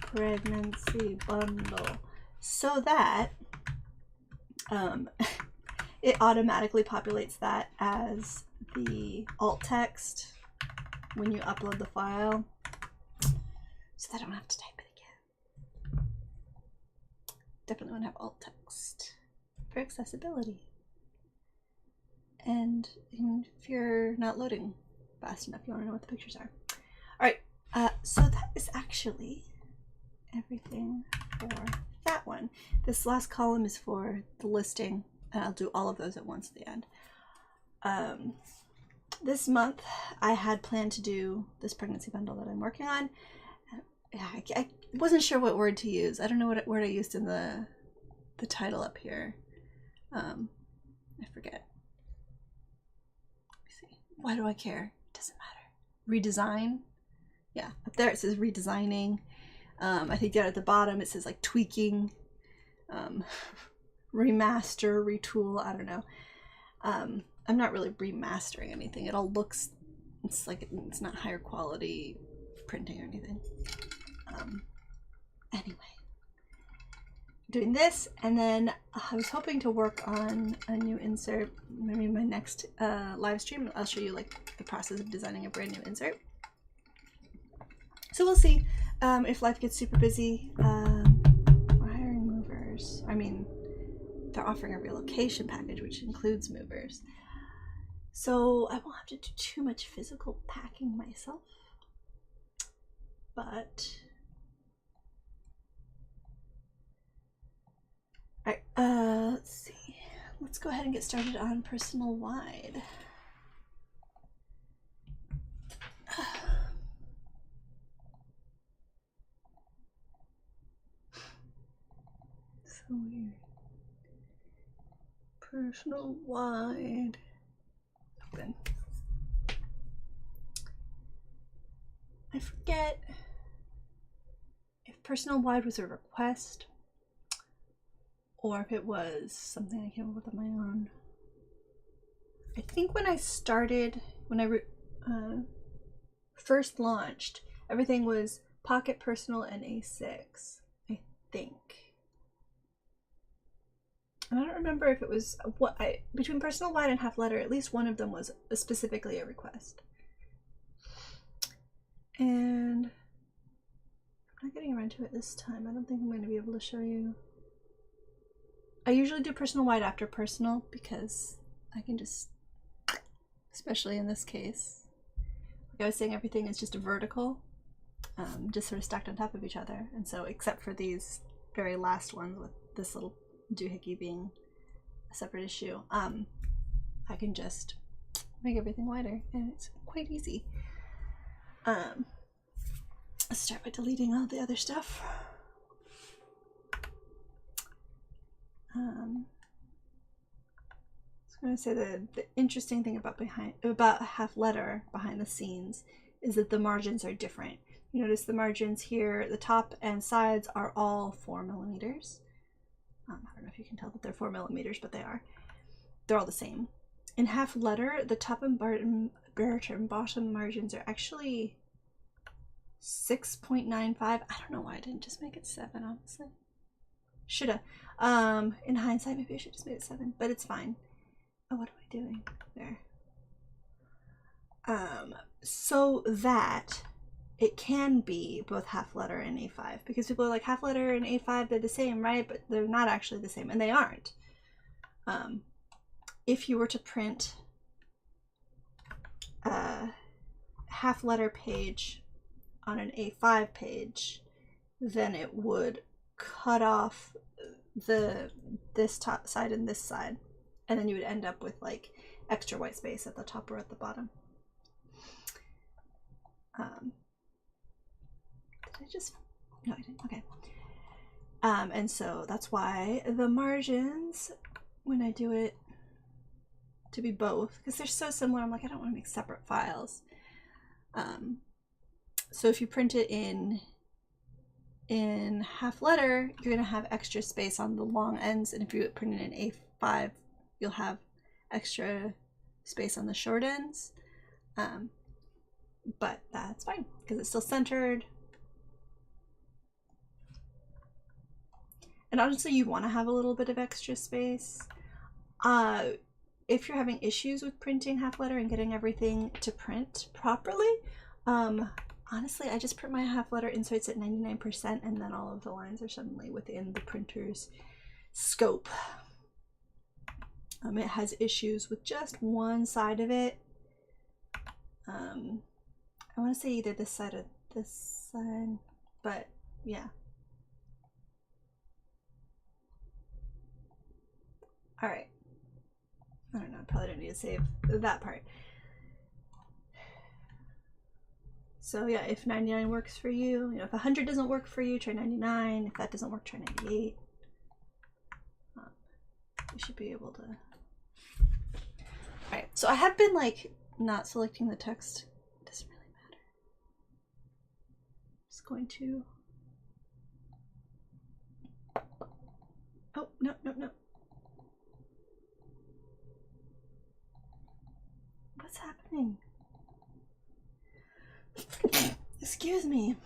Pregnancy bundle so that it automatically populates that as the alt text when you upload the file, so that I don't have to type it again. Definitely want to have alt text for accessibility. And if you're not loading fast enough, you want to know what the pictures are. All right, so that is actually everything for that one. This last column is for the listing, and I'll do all of those at once at the end. This month I had planned to do this pregnancy bundle that I'm working on. I wasn't sure what word to use. I don't know what word I used in the title up here. I forget. Let me see. Why do I care? It doesn't matter. Redesign. Yeah, up there it says redesigning. I think down at the bottom it says like tweaking, remaster, retool. I don't know. I'm not really remastering anything. It all looks, it's like it's not higher quality printing or anything. Anyway, doing this, and then I was hoping to work on a new insert. Maybe my next live stream, I'll show you like the process of designing a brand new insert. So we'll see if life gets super busy. We're hiring movers. I mean, they're offering a relocation package, which includes movers. So I won't have to do too much physical packing myself. But all right, let's see. Let's go ahead and get started on personal wide. So weird. Personal wide. Open. I forget if personal wide was a request or if it was something I came up with on my own. I think when I started, when I first launched, everything was Pocket, Personal, and A6, I think. And I don't remember if it was between personal wide and half letter, at least one of them was specifically a request. And I'm not getting around to it this time. I don't think I'm going to be able to show you. I usually do personal wide after personal because I can just, especially in this case, like I was saying, everything is just a vertical, just sort of stacked on top of each other. And so except for these very last ones with this little doohickey being a separate issue, I can just make everything wider, and it's quite easy. Let's start by deleting all the other stuff. I was going to say the interesting thing about half letter behind the scenes is that the margins are different. You notice the margins here, the top and sides are all 4 millimeters. I don't know if you can tell that they're 4 millimeters, but they are. They're all the same. In half letter, the top and bottom margins are actually 6.95. I don't know why I didn't just make it 7, honestly. Shoulda. In hindsight, maybe I should just make it 7, but it's fine. Oh, what am I doing? There. So that it can be both half letter and A5, because people are like, half letter and A5, they're the same, right? But they're not actually the same, and they aren't. If you were to print a half letter page on an A5 page, then it would cut off this top side and this side, and then you would end up with like extra white space at the top or at the bottom. Did I just, no I didn't, okay. And so that's why the margins, when I do it to be both, because they're so similar, I'm like, I don't want to make separate files. So if you print it in half letter, you're going to have extra space on the long ends, and if you print it in A5, you'll have extra space on the short ends. But that's fine because it's still centered. And honestly, you want to have a little bit of extra space. If you're having issues with printing half letter and getting everything to print properly, honestly, I just print my half letter inserts at 99% and then all of the lines are suddenly within the printer's scope. It has issues with just one side of it. I want to say either this side or this side, but yeah. All right. I don't know, I probably don't need to save that part. So yeah, if 99 works for you, if 100 doesn't work for you, try 99. If that doesn't work, try 98. You should be able to. All right, so I have been like not selecting the text. It doesn't really matter. I'm just going to. Oh, no, no, no. What's happening? Excuse me.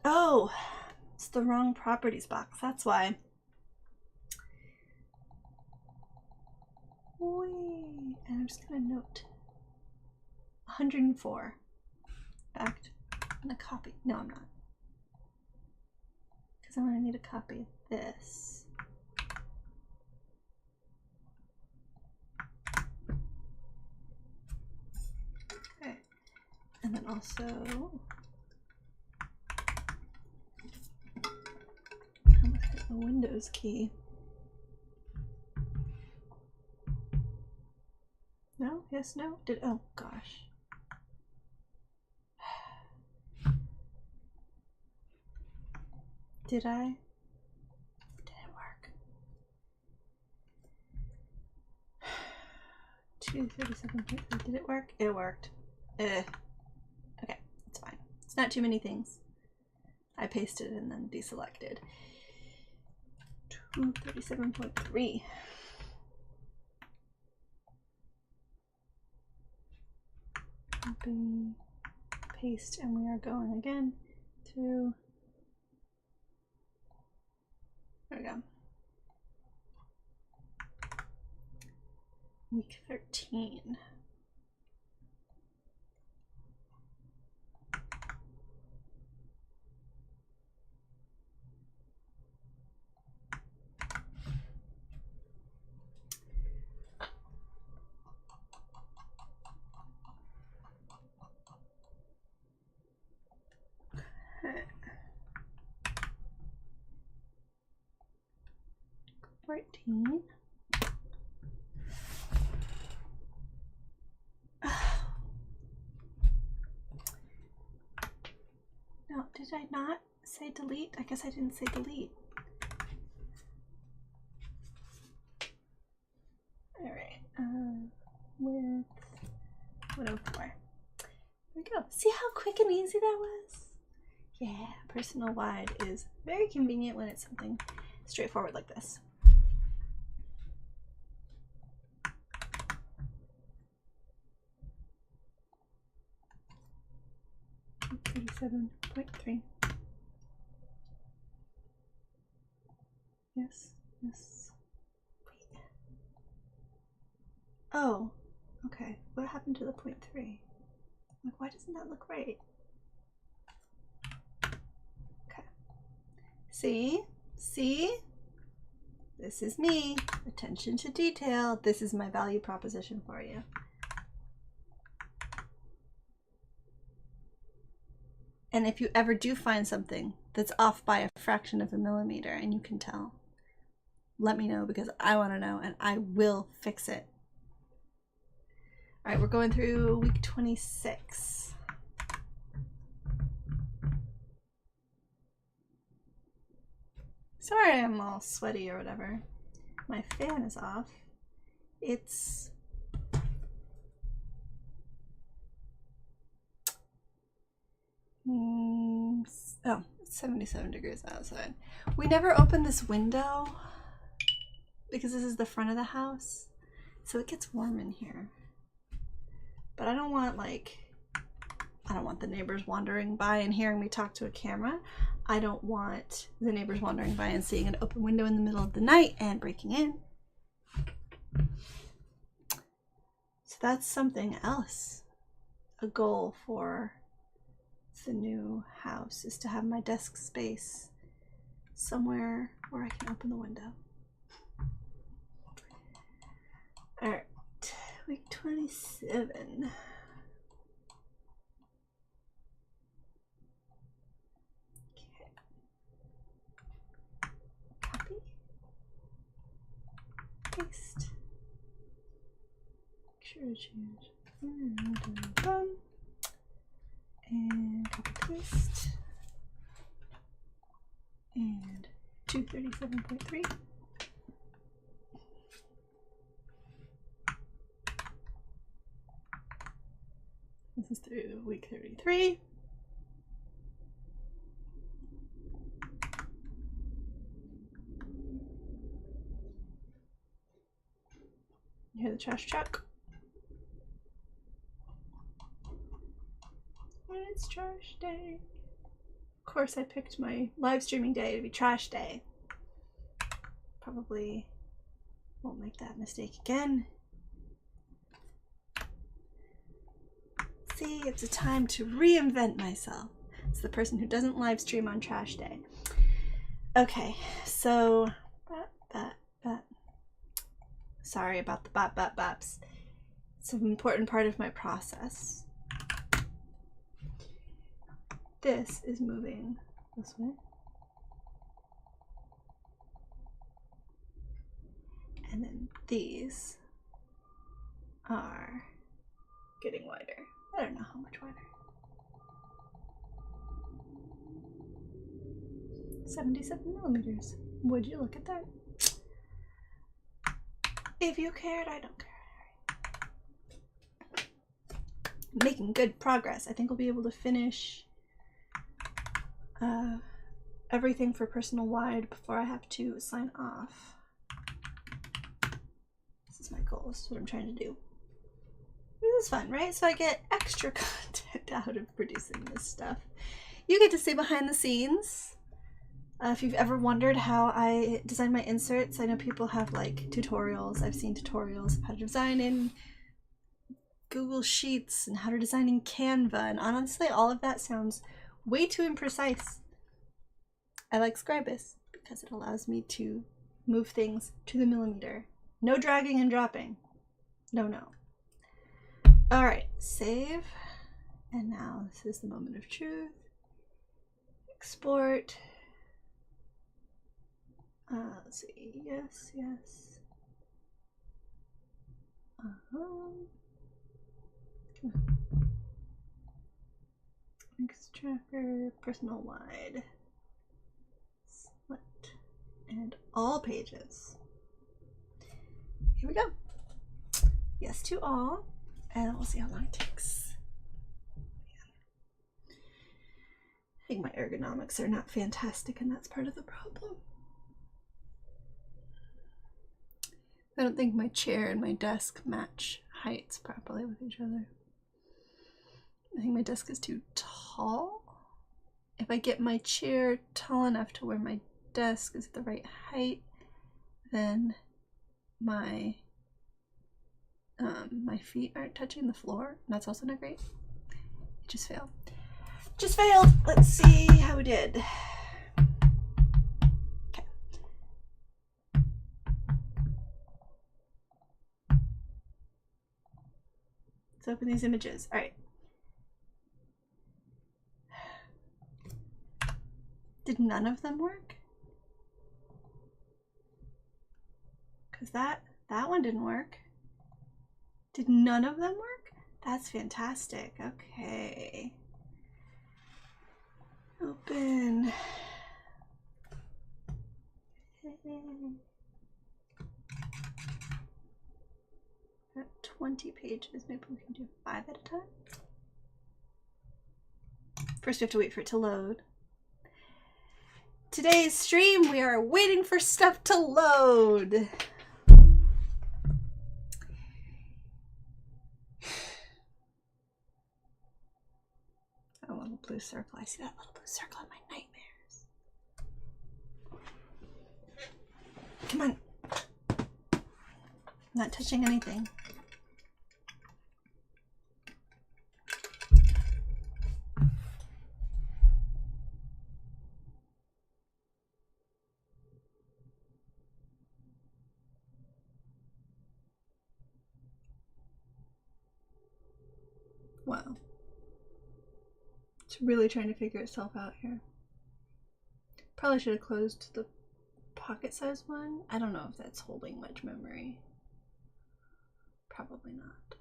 Oh, it's the wrong properties box. That's why. Wait, and I'm just gonna note 104. In fact, I'm gonna copy. No, I'm not. Because I'm gonna need to copy this. Okay. And then also I'm gonna hit the Windows key. No? Yes, no? Did, oh gosh. Did I? Did it work? 237.3. Did it work? It worked. Okay, it's fine. It's not too many things. I pasted and then deselected. 237.3. Copy, paste, and we are going again to. There we go. Week 13. Okay. 14. No, did I not say delete? I guess I didn't say delete. All right, with 104. There we go. See how quick and easy that was? Yeah, personal wide is very convenient when it's something straightforward like this. .3. Yes, yes. Wait. Oh, okay. What happened to the .3? Like, why doesn't that look right? Okay. See? See? This is me. Attention to detail. This is my value proposition for you. And if you ever do find something that's off by a fraction of a millimeter and you can tell, let me know because I want to know and I will fix it. All right, we're going through week 26. Sorry I'm all sweaty or whatever. My fan is off. It's oh, it's 77 degrees outside. We never open this window because this is the front of the house, so it gets warm in here. But I don't want like I don't want the neighbors wandering by and hearing me talk to a camera. I don't want the neighbors wandering by and seeing an open window in the middle of the night and breaking in. So that's something else. A goal for the new house is to have my desk space somewhere where I can open the window. All right, week 27. Copy, paste, make sure to change, and copy paste, and 237.3. This is through week 33. You hear the trash truck? When it's trash day. Of course, I picked my live streaming day to be trash day. Probably won't make that mistake again. See, it's a time to reinvent myself. It's the person who doesn't live stream on trash day. Okay, so sorry about the baps. It's an important part of my process. This is moving this way. And then these are getting wider. I don't know how much wider. 77 millimeters. Would you look at that? If you cared, I don't care. Making good progress. I think we'll be able to finish everything for personal wide before I have to sign off. This is my goal. This is what I'm trying to do. This is fun, right? So I get extra content out of producing this stuff. You get to see behind the scenes. If you've ever wondered how I design my inserts, I know people have like tutorials. I've seen tutorials of how to design in Google Sheets and how to design in Canva, and honestly, all of that sounds way too imprecise. I like Scribus because it allows me to move things to the millimeter. No dragging and dropping. No. All right, save. And now this is the moment of truth. Export. Let's see, yes. Mix tracker, personal wide, select, and all pages. Here we go. Yes to all, and then we'll see how long it takes. I think my ergonomics are not fantastic, and that's part of the problem. I don't think my chair and my desk match heights properly with each other. I think my desk is too tall. If I get my chair tall enough to where my desk is at the right height, then my my feet aren't touching the floor. That's also not great. It just failed. Just failed. Let's see how we did. Let's open these images. All right. Did none of them work? Because that one didn't work. Did none of them work? That's fantastic. Okay. Open. Got 20 pages. Maybe we can do 5 at a time. First, we have to wait for it to load. Today's stream, we are waiting for stuff to load. blue circle. I see that little blue circle in my nightmares. Come on. Not touching anything. Wow. It's really trying to figure itself out here. Probably should have closed the pocket size one. I don't know if that's holding much memory. Probably not.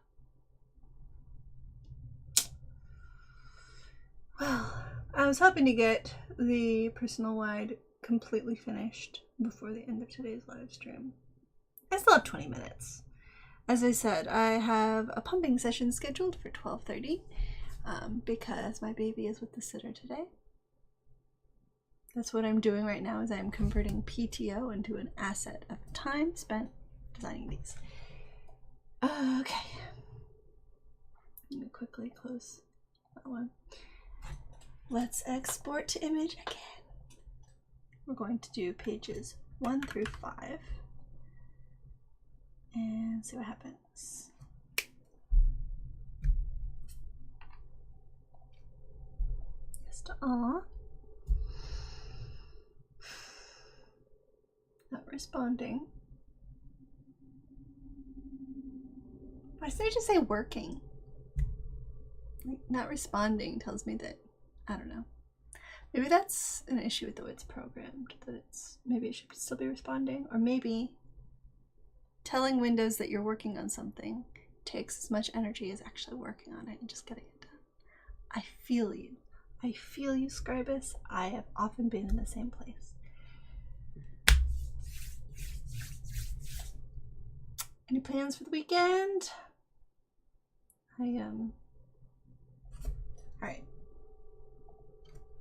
Well, I was hoping to get the personal wide completely finished before the end of today's live stream. I still have 20 minutes. As I said, I have a pumping session scheduled for 12:30 because my baby is with the sitter today. That's what I'm doing right now, is I'm converting PTO into an asset of time spent designing these. Okay. Let me quickly close that one. Let's export to image again. We're going to do pages 1 through 5 and see what happens. Yes to all. Not responding. Why did I just say working? Like, not responding tells me that, I don't know. Maybe that's an issue with the way it's programmed, that it's, maybe it should still be responding, or maybe telling Windows that you're working on something takes as much energy as actually working on it and just getting it done. I feel you. I feel you, Scribus. I have often been in the same place. Any plans for the weekend? Alright.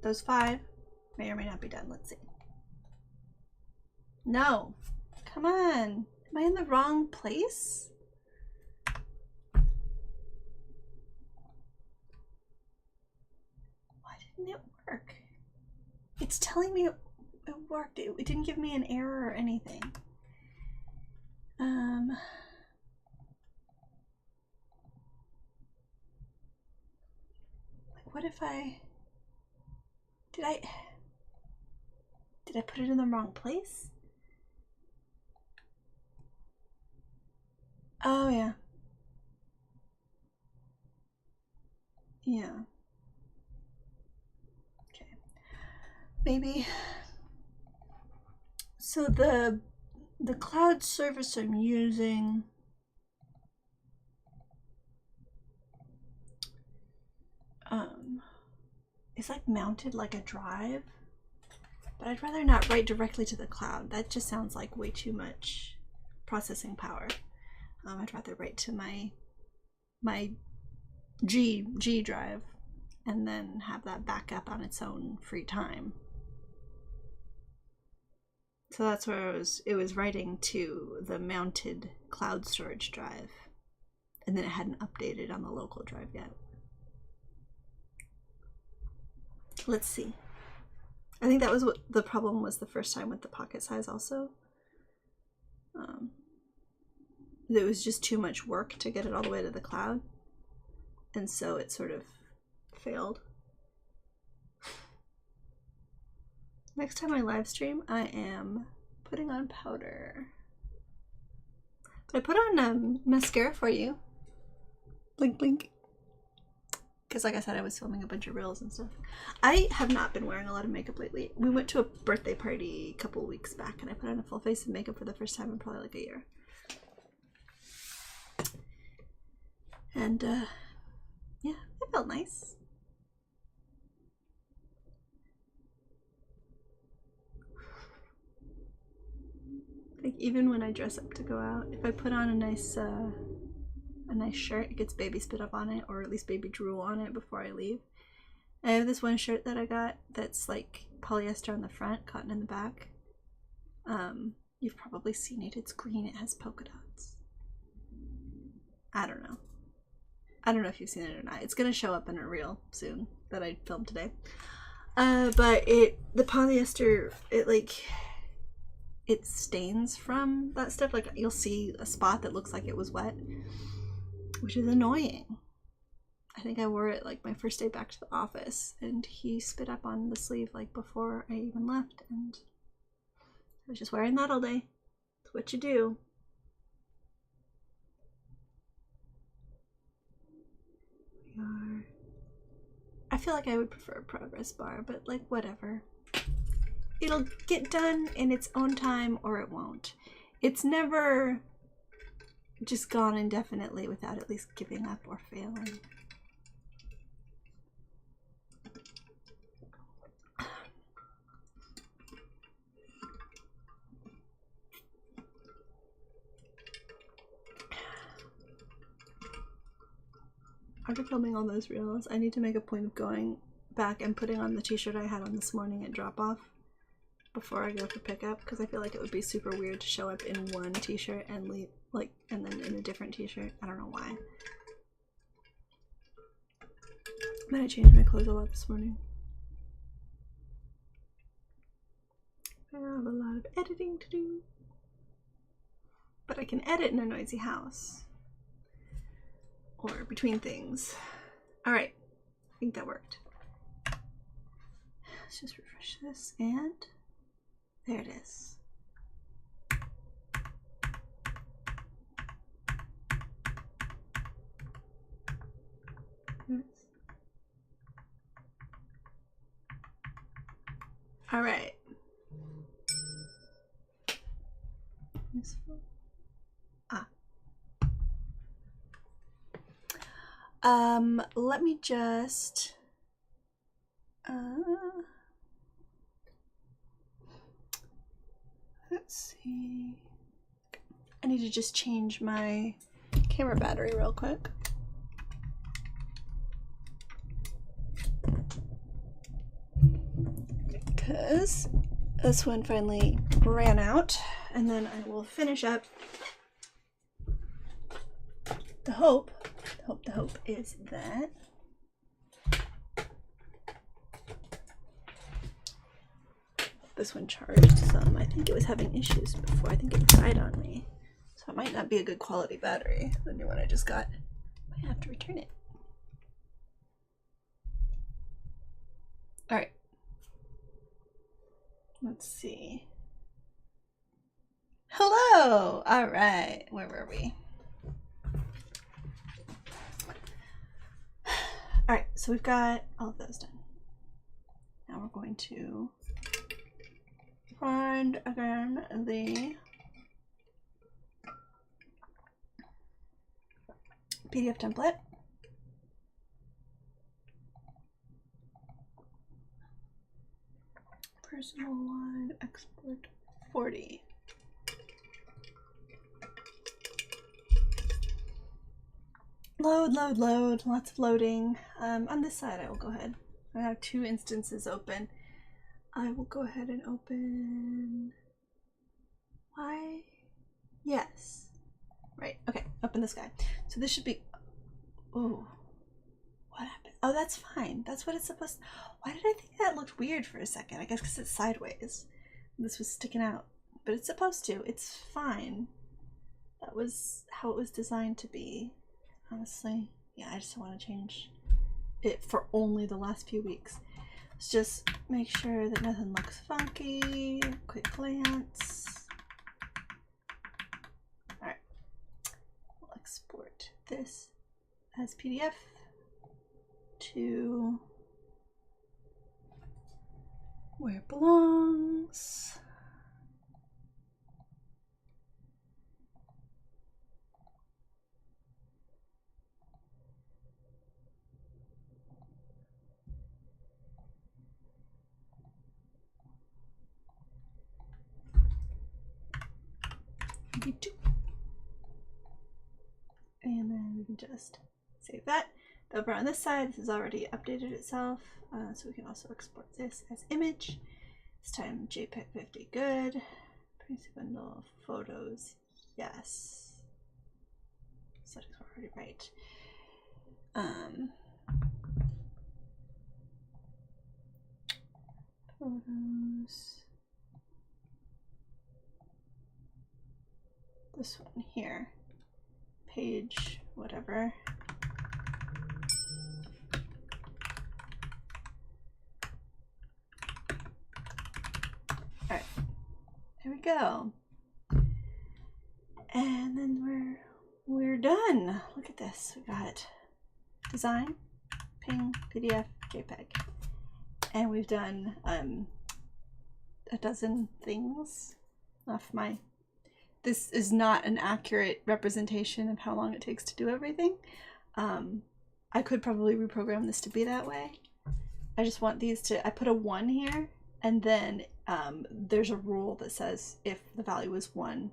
Those 5 may or may not be done. Let's see. No. Come on. Am I in the wrong place? Why didn't it work? It's telling me it worked. It didn't give me an error or anything. Like, what if did I put it in the wrong place? Oh, yeah. Yeah. Okay. Maybe. So the cloud service I'm using is like mounted like a drive, but I'd rather not write directly to the cloud. That just sounds like way too much processing power. I'd rather write to my G drive and then have that back up on its own free time. So that's where it was writing to the mounted cloud storage drive, and then it hadn't updated on the local drive yet. Let's see. I think that was what the problem was the first time with the pocket size also. It was just too much work to get it all the way to the cloud, and so it sort of failed. Next time I live stream, I am putting on powder. But I put on mascara for you. Blink, blink. Because like I said, I was filming a bunch of reels and stuff. I have not been wearing a lot of makeup lately. We went to a birthday party a couple weeks back and I put on a full face of makeup for the first time in probably like a year. And yeah, it felt nice. Like even when I dress up to go out, if I put on a nice shirt, it gets baby spit up on it, or at least baby drool on it before I leave. I have this one shirt that I got that's like polyester on the front, cotton in the back. You've probably seen it. It's green. It has polka dots. I don't know. I don't know if you've seen it or not. It's gonna show up in a reel soon. that I filmed today. But the polyester, it stains from that stuff. Like, you'll see a spot that looks like it was wet, which is annoying. I think I wore it like my first day back to the office, and he spit up on the sleeve like before I even left, and I was just wearing that all day. It's what you do. I feel like I would prefer a progress bar, but like, whatever. It'll get done in its own time, or it won't. It's never just gone indefinitely without at least giving up or failing. After filming all those reels, I need to make a point of going back and putting on the t-shirt I had on this morning at drop-off before I go for pickup, because I feel like it would be super weird to show up in one t-shirt and leave, like, and then in a different t-shirt. I don't know why. But I changed my clothes a lot this morning. I have a lot of editing to do. But I can edit in a noisy house. Or between things. Alright, I think that worked. Let's just refresh this, and there it is. Alright. Let me just let's see. I need to just change my camera battery real quick. Because this one finally ran out, and then I will finish up. The hope is that this one charged some. I think it was having issues before. I think it died on me. So it might not be a good quality battery. The new one I just got. I might have to return it. Alright. Let's see. Hello! Alright, where were we? Alright, so we've got all of those done. Now we're going to find again the PDF template. Personal line export 40. Load, load, load, lots of loading. On this side, I will go ahead. I have two instances open. I will go ahead and open. Why? Yes. Right. Okay. Open this guy. So this should be. Oh. What happened? Oh, that's fine. That's what it's supposed to. Why did I think that looked weird for a second? I guess because it's sideways. This was sticking out. But it's supposed to. It's fine. That was how it was designed to be. Honestly. Yeah, I just want to change it for only the last few weeks. Let's just make sure that nothing looks funky. Quick glance. Alright. We'll export this as PDF to where it belongs. And then we can just save that. Over on this side, this has already updated itself, so we can also export this as image. This time JPEG 50, good. Privacy bundle, photos, yes. Settings were already right. photos. This one here. Page, whatever. Alright. There we go. And then we're done. Look at this. We got design, ping, PDF, JPEG. And we've done a dozen things off my... This is not an accurate representation of how long it takes to do everything. I could probably reprogram this to be that way. I just want these to... I put a 1 here, and then there's a rule that says if the value is 1,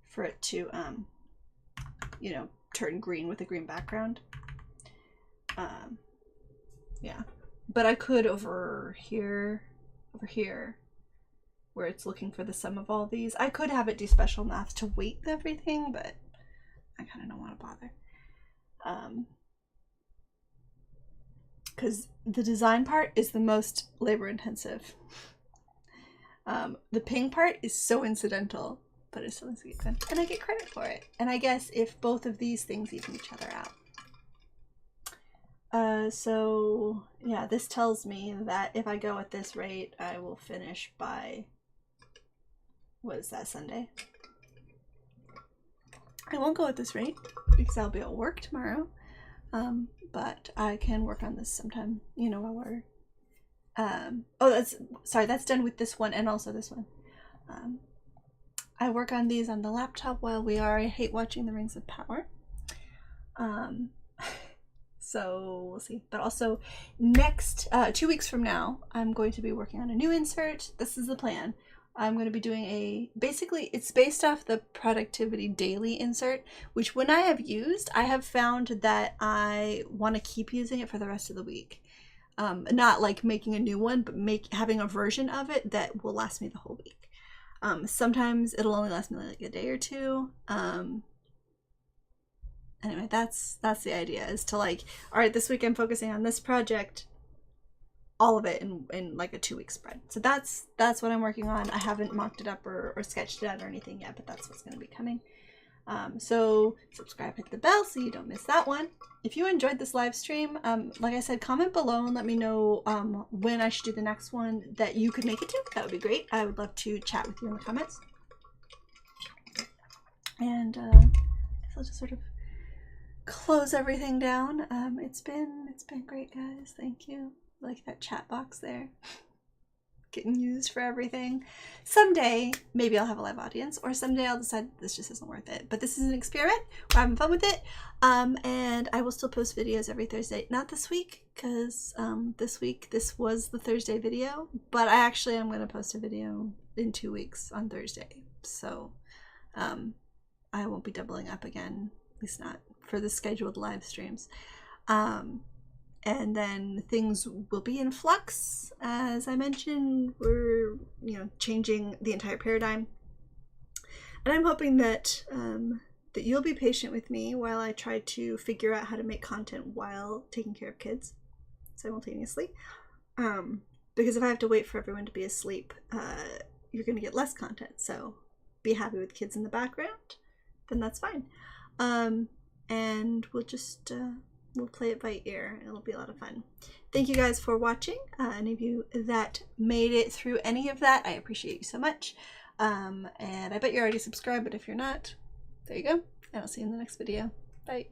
for it to, you know, turn green with a green background. Yeah. But I could over here, where it's looking for the sum of all these. I could have it do special math to weight everything, but I kind of don't want to bother. Because the design part is the most labor intensive. The ping part is so incidental, but it still needs to get done. And I get credit for it. And I guess if both of these things even each other out. So yeah, this tells me that if I go at this rate, I will finish by, what is that, Sunday? I won't go at this rate because I'll be at work tomorrow. But I can work on this sometime, you know, while we're, oh, that's done with this one and also this one. I work on these on the laptop while we are. I hate watching the Rings of Power. So we'll see. But also next, 2 weeks from now, I'm going to be working on a new insert. This is the plan. I'm going to be doing basically it's based off the Productivity Daily insert, which when I have used, I have found that I want to keep using it for the rest of the week. Not like making a new one, but having a version of it that will last me the whole week. Sometimes it'll only last me like a day or two. Anyway, that's the idea, is to like, all right, this week I'm focusing on this project, all of it in like a 2-week spread. So that's what I'm working on. I haven't mocked it up or sketched it out or anything yet, but that's what's going to be coming. So subscribe, hit the bell so you don't miss that one. If you enjoyed this live stream, like I said, comment below and let me know when I should do the next one that you could make it to. That would be great. I would love to chat with you in the comments. And I guess I'll just sort of close everything down. It's been great, guys. Thank you. Like that chat box there. Getting used for everything. Someday, maybe I'll have a live audience, or someday I'll decide this just isn't worth it. But this is an experiment. We're having fun with it. And I will still post videos every Thursday. Not this week, because this was the Thursday video. But I actually am going to post a video in 2 weeks on Thursday. So I won't be doubling up again, at least not for the scheduled live streams. And then things will be in flux. As I mentioned, we're, you know, changing the entire paradigm. And I'm hoping that that you'll be patient with me while I try to figure out how to make content while taking care of kids simultaneously. Because if I have to wait for everyone to be asleep, you're going to get less content. So be happy with kids in the background, then that's fine. And we'll just... we'll play it by ear. It'll be a lot of fun. Thank you guys for watching. Any of you that made it through any of that, I appreciate you so much. And I bet you're already subscribed, but if you're not, there you go. And I'll see you in the next video. Bye.